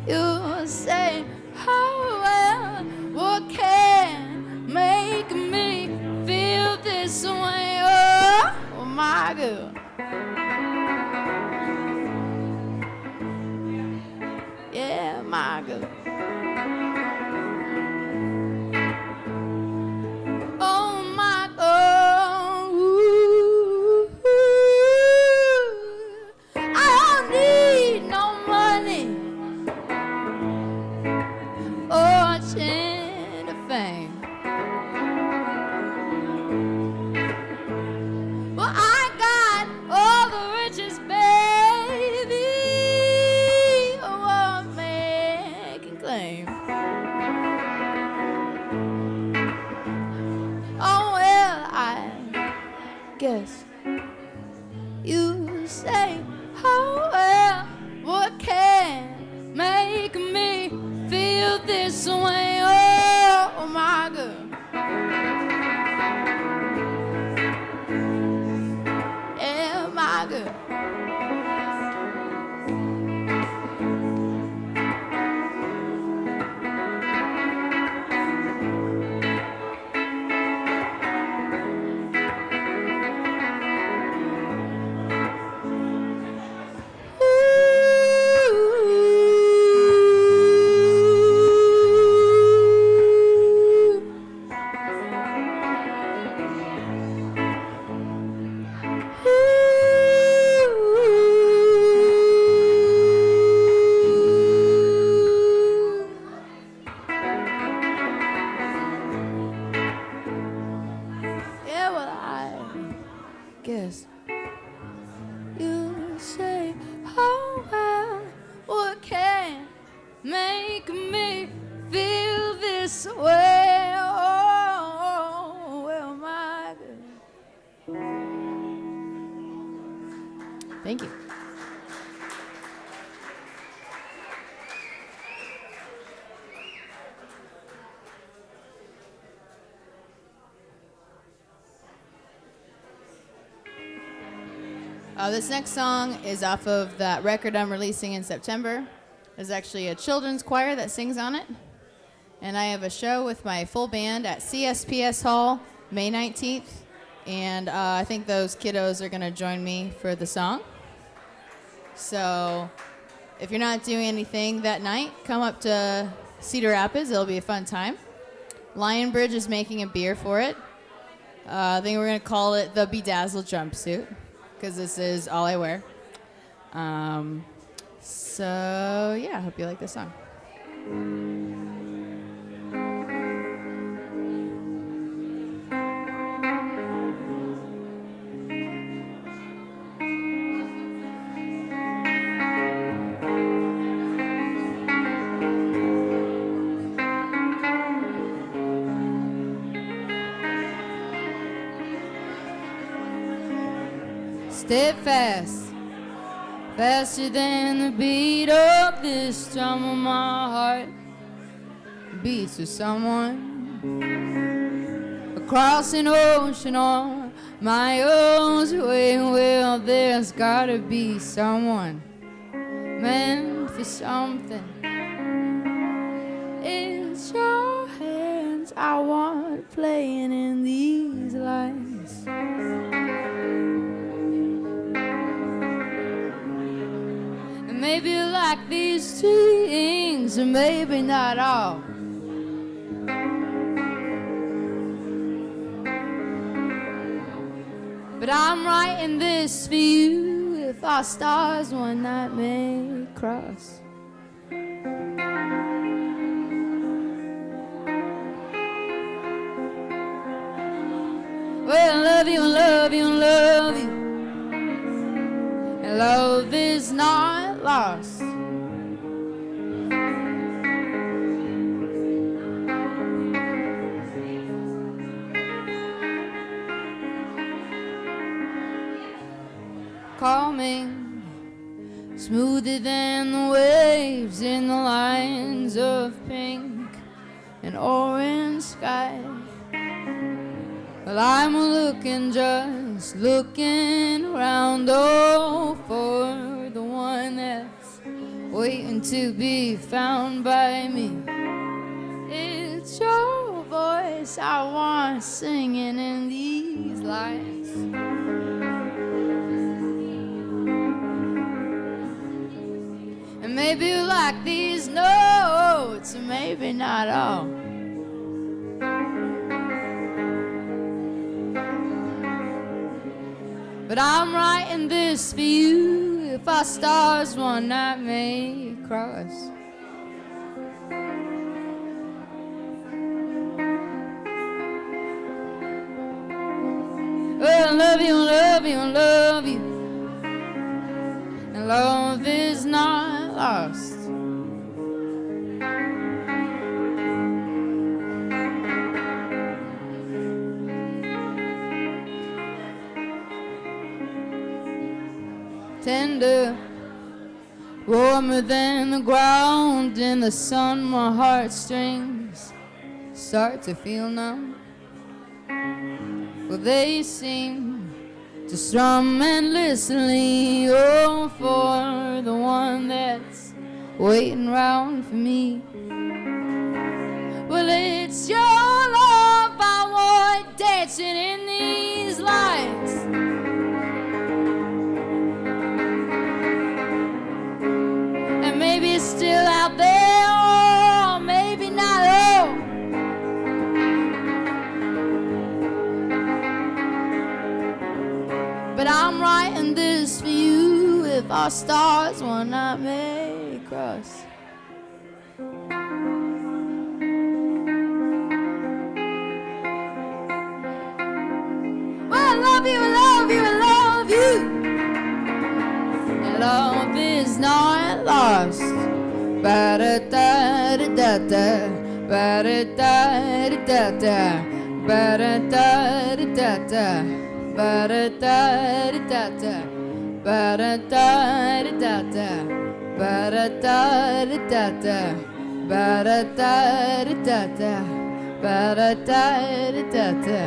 you say, oh, well, what can make me feel this way? Oh, my girl. Yeah, my girl. Oh, my girl. Ooh, I don't need no money or chin of fame. Well, I got all the riches, baby, a man can claim. Oh, well, I guess you say, oh, well, what can make me feel this way? Oh, my girl. Yeah, my girl. Yeah, well, I guess you say, oh, well, what can make me feel this way? Oh, well, my girl. Thank you. This next song is off of that record I'm releasing in September. There's actually a children's choir that sings on it. And I have a show with my full band at CSPS Hall May 19th. And I think those kiddos are going to join me for the song. So if you're not doing anything that night, come up to Cedar Rapids. It'll be a fun time. Lionbridge is making a beer for it. I think we're going to call it the Bedazzled Jumpsuit, because this is all I wear. So, yeah, I hope you like this song. Steadfast, faster than the beat of this drum of my heart beats for someone across an ocean on my own way. Well, there's gotta be someone meant for something. It's your hands I want playing in these lights. Maybe you like these things, or maybe not all. But I'm writing this for you if our stars one night may cross. Well, love you, love you, love you. And love is not lost. Calming, smoother than the waves in the lines of pink and orange sky. Well, I'm just looking around, oh, for the one that's waiting to be found by me. It's your voice I want singing in these lines. And maybe you like these notes, and maybe not all. But I'm writing this for you if our stars one night may cross. Well, love you, love you, love you. And love is not lost. Tender, warmer than the ground in the sun, my heartstrings start to feel numb. Well, they seem to strum endlessly, oh, for the one that's waiting round for me. Well, it's your love I want dancing in these lights. Maybe it's still out there, or maybe not, oh. But I'm writing this for you if our stars one night may cross. Well, I love you, I love you, I love you. And love is not lost. Ba-da-da-da-da-da, ba-da-da-da-da-da, ba-da-da-da-da-da, ba-da-da-da-da-da, ba-da-da-da-da-da, ba-da-da-da-da-da, ba-da-da-da-da-da, ba-da-da-da-da-da.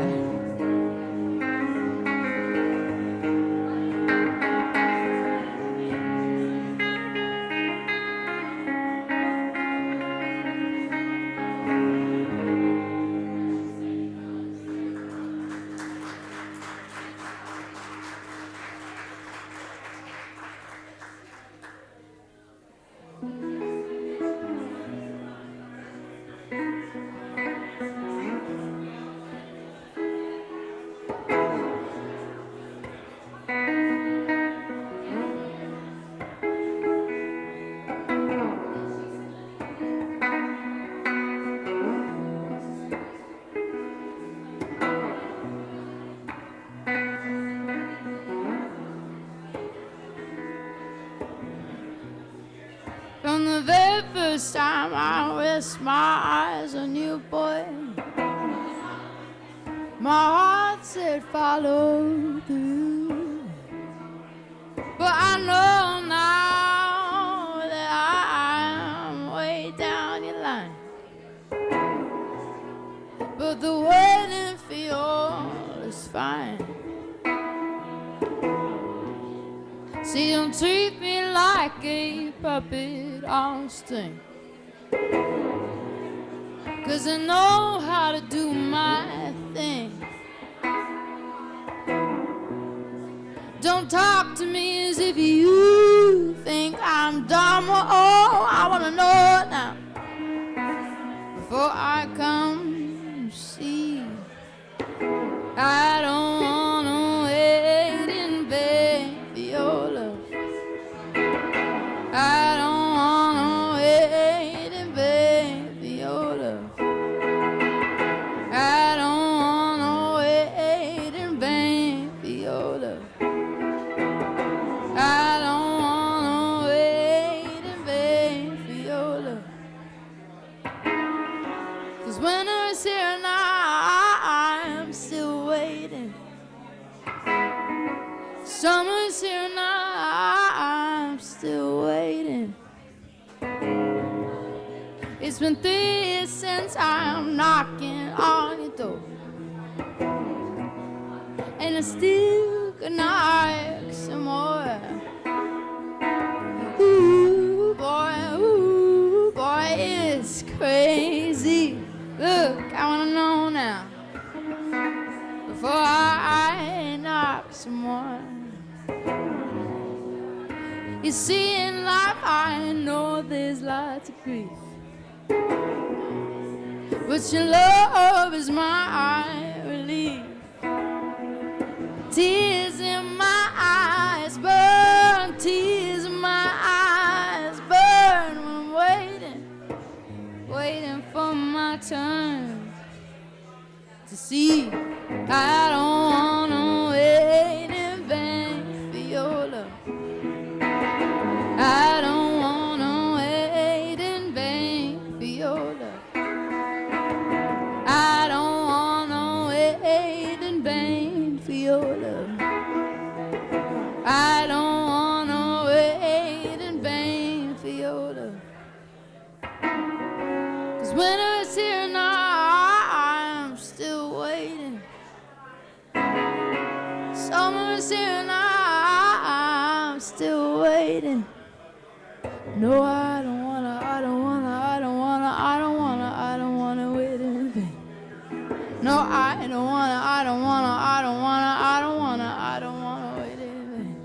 first time I rest my eyes on you, boy, my heart said follow through. But I know now that I'm way down your line. But the waiting for you is fine. See, don't treat me like a puppet on a string, 'cause I know how to do my thing. Don't talk to me as if you think I'm dumb. Oh, I wanna know it now before I come see. I don't wanna wait in vain for your love. I don't wanna wait in vain for your love. I don't wanna wait in vain for your love. I don't wanna wait in vain for your love. 'Cause winter's here now, I'm still waiting. Summer's here now, I'm still waiting. It's been 3 years since I'm knocking on your door, and I still could knock some more. Ooh, boy, it's crazy. Look, I wanna know now before I knock some more. You see, in life I know there's lots of grief, but your love is my relief. Tears in my eyes burn, tears in my eyes burn when I'm waiting for my turn to see. I don't wanna wait in vain for your love. I don't wanna wait in vain for your love. I don't wanna wait in vain for your love. I don't wanna wait in vain for your love. 'Cause winter's here now, I'm still waiting. Summer's here now, I'm still waiting. No, I don't wanna, I don't wanna, I don't wanna, I don't wanna, I don't wanna wait in vain. No, I don't wanna, I don't wanna, I don't wanna, I don't wanna, I don't wanna wait in vain.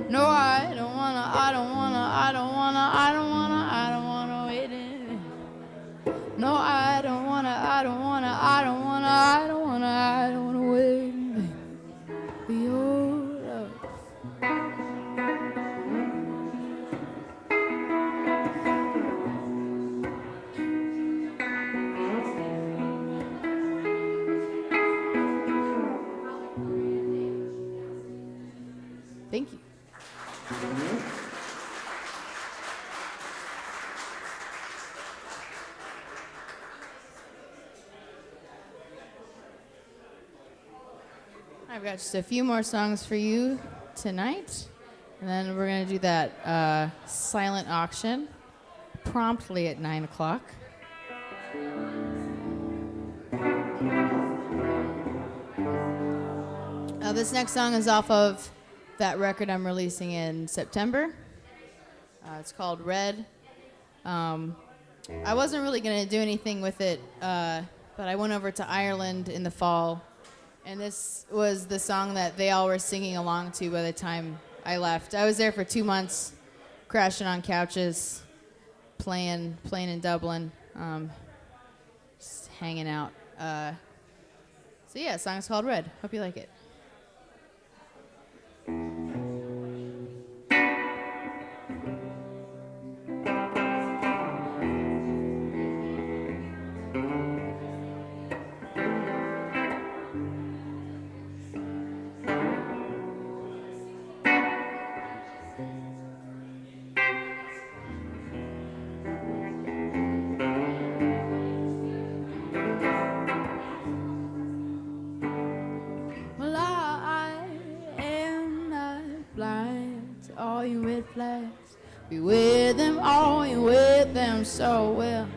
No, I don't wanna, I don't wanna, I don't wanna, I don't wanna, I don't wanna wait in vain. No, I don't wanna, I don't wanna, I don't wanna, I don't wanna, I don't wanna wait in vain for your love. Thank you. I've got just a few more songs for you tonight, and then we're going to do that silent auction promptly at 9 o'clock. This next song is off of that record I'm releasing in September. It's called Red. I wasn't really going to do anything with it, but I went over to Ireland in the fall, and this was the song that they all were singing along to by the time I left. I was there for 2 months, crashing on couches, playing in Dublin, just hanging out. So yeah, the song's called Red. Hope you like it. Be with them all and with them so well.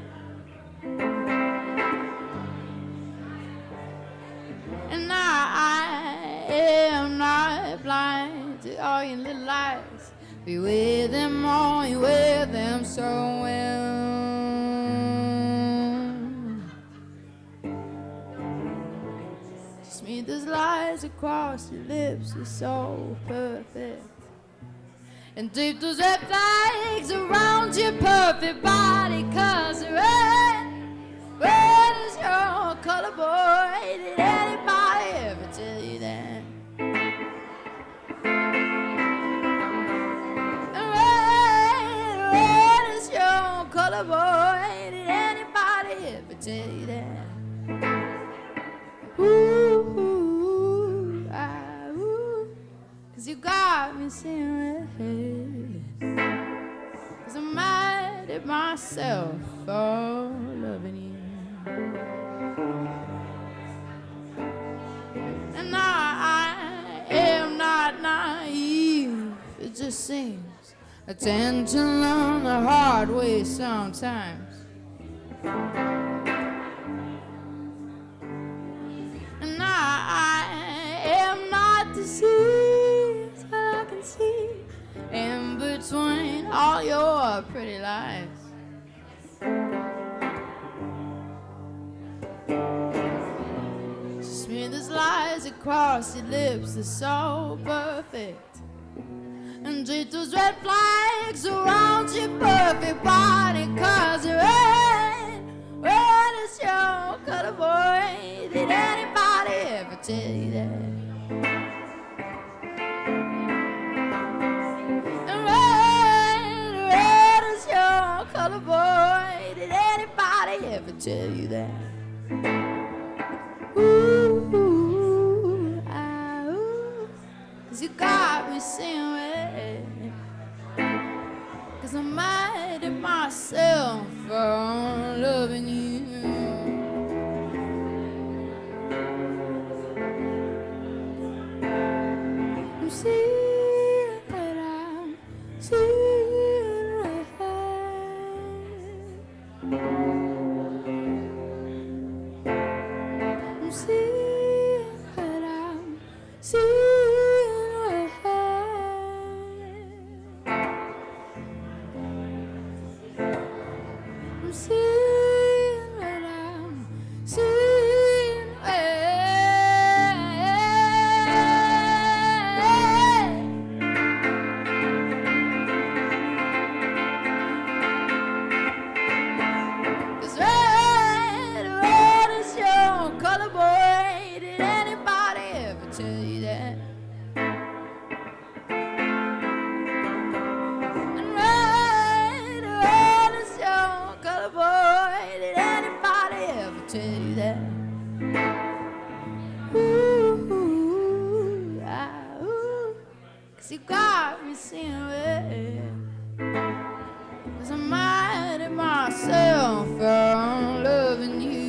And I am not blind to all your little lies. Be with them all and with them so well. Smooth as lies across your lips is so perfect. And deep those red flags around your perfect body. Cause red is your color, boy. Did anybody ever tell you that? Red is your color, boy. Did anybody ever tell you that? Ooh, ah, ooh. Cause you got me singing red. Cause I'm mad at myself for loving you. And I am not naive. It just seems I tend to learn the hard way sometimes. And I am not deceived, but I can see in between all your pretty lies. Smooth as lies across your lips is so perfect. And treat those red flags around your perfect body. Cause red is your color, boy. Did anybody ever tell you that? And red is your color, boy. Did anybody ever tell you that? Ooh, ah, ooh. Cause you got me singing. Cause I'm mad at myself for loving you. I'm seeing that I'm seeing red. I'm seeing that I'm seeing red. I'm seeing red. I'm seeing red. Cause red is your color, boy. Did anybody ever tell you that? And red is your color, boy. Did anybody ever tell you that? Ooh, ah, ooh. Cause you got me singing red. Cause I'm mad at myself for loving you.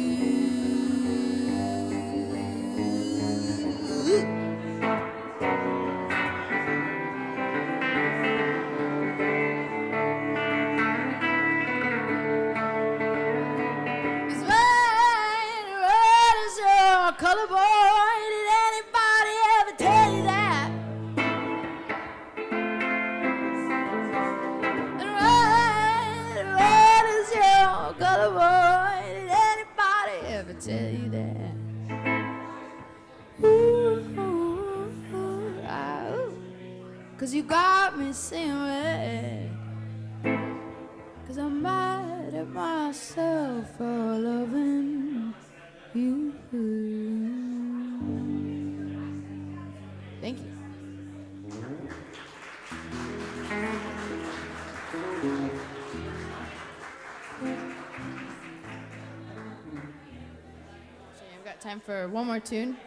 Cause red is your color, boy. Did anybody ever tell you that? And red is your color, boy. Did anybody ever tell you that? Ooh, ah, ooh. Cause you got me singing red. Cause I'm mad at myself for loving you. Thank you. I've got time for one more tune.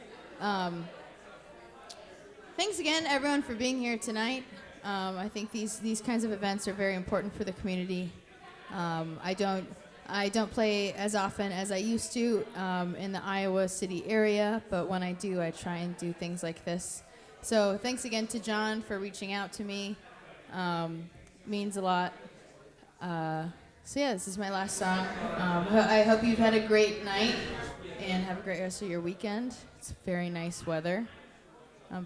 Thanks again, everyone, for being here tonight. I think these kinds of events are very important for the community. I don't play as often as I used to in the Iowa City area, but when I do, I try and do things like this. So thanks again to John for reaching out to me. means a lot. So yeah, this is my last song. I hope you've had a great night and have a great rest of your weekend. It's very nice weather.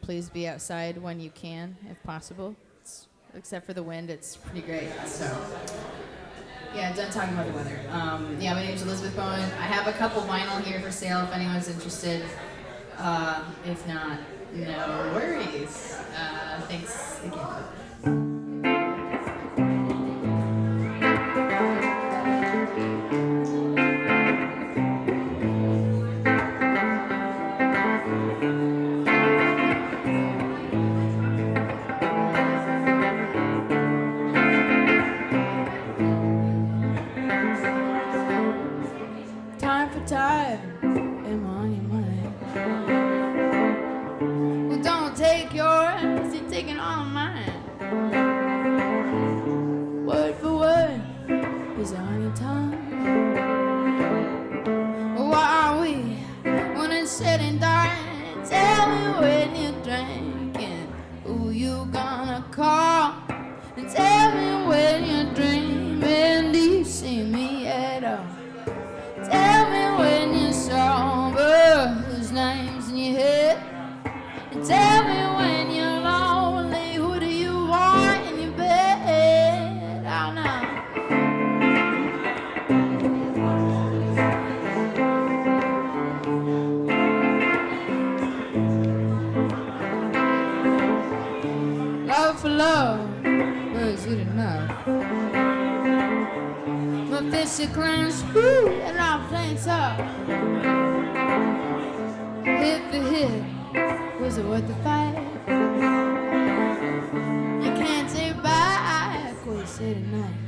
Please be outside when you can, if possible. Except for the wind, it's pretty great. So yeah, done talking about the weather. Yeah, my name's Elizabeth Moen. I have a couple vinyl here for sale if anyone's interested. If not, no worries. Thanks again. Time for time and money, money. Well, don't take yours, you're taking all mine. Word for word is on your tongue. Why are we when it's said and done? Tell me when you're drinking, who you gonna call? And tell me when you're dreaming, do you see me at all? Tell me when you're sober, whose name's in your head? And tell me when you're lonely, who do you want in your bed? Oh no. Love for love, was it enough? My fists are clenched, whoo, and I'm playing tough. Hit for hit, was it worth the fight? You can't take back what you say tonight.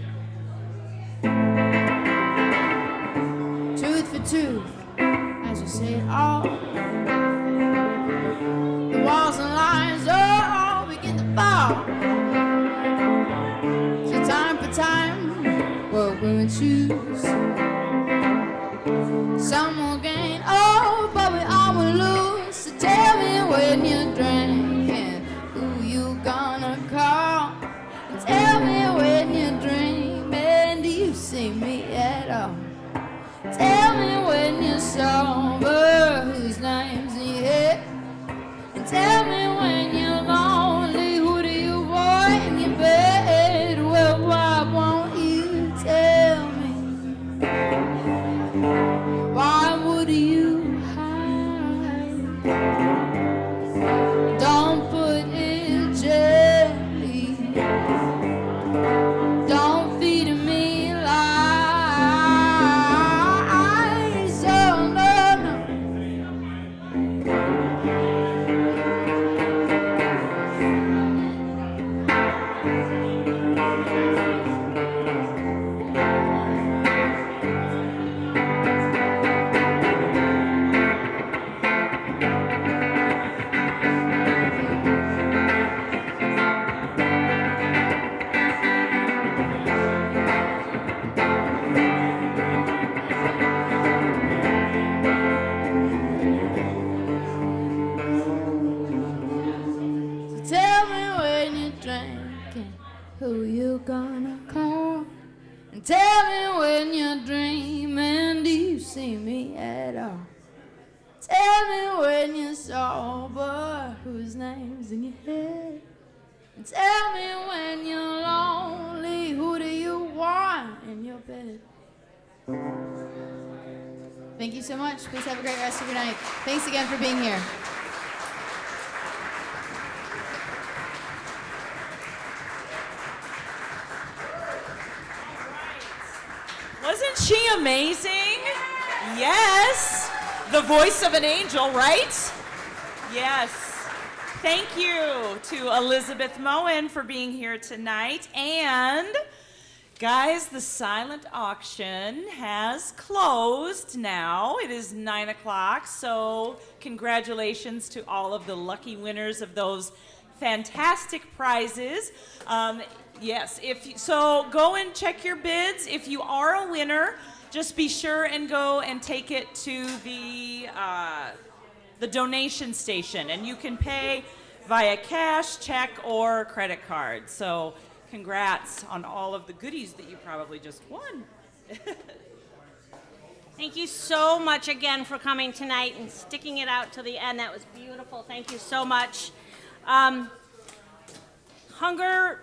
Truth for truth, as you say it all. The walls and lines all begin to fall. So time for time, what we'll choose. Some will gain, oh, but we all will lose. So tell me when you're drinking, who you gonna call? And tell me when you're dreaming, do you see me at all? Tell me when you're sober, whose name's in your head? And tell me when you're lonely, who do you want in your bed? Well, why won't you tell me? Why would you hide? Don't put it gently. Don't feed me lies. Oh no, no. So tell me when you're drinking, who you gonna call? And tell me when you're dreaming, do you see me at all? Tell me when you're sober, whose name's in your head? And tell me when you're lonely, who do you want in your bed? Thank you so much. Please have a great rest of your night. Thanks again for being here. Wasn't she amazing? Yes. The voice of an angel, right? Yes. Thank you to Elizabeth Moen for being here tonight. And guys, the silent auction has closed now. It is 9 o'clock, so congratulations to all of the lucky winners of those fantastic prizes. Yes, so go and check your bids. If you are a winner, just be sure and go and take it to the donation station, and you can pay via cash, check, or credit card. So congrats on all of the goodies that you probably just won. Thank you so much again for coming tonight and sticking it out to the end. That was beautiful. Thank you so much. Hunger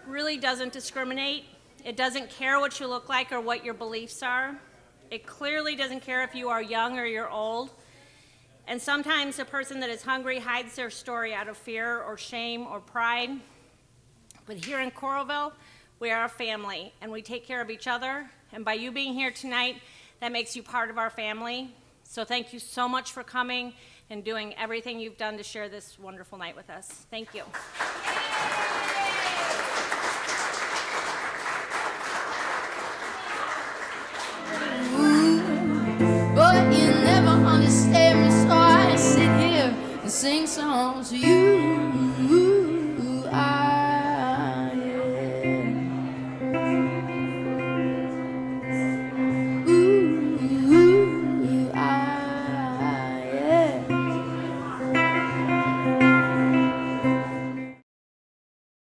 really doesn't discriminate. It doesn't care what you look like or what your beliefs are. It clearly doesn't care if you are young or you're old. And sometimes a person that is hungry hides their story out of fear or shame or pride. But here in Coralville, we are a family, and we take care of each other. And by you being here tonight, that makes you part of our family. So thank you so much for coming and doing everything you've done to share this wonderful night with us. Thank you. But you never understand me, so I sit here and sing songs to you.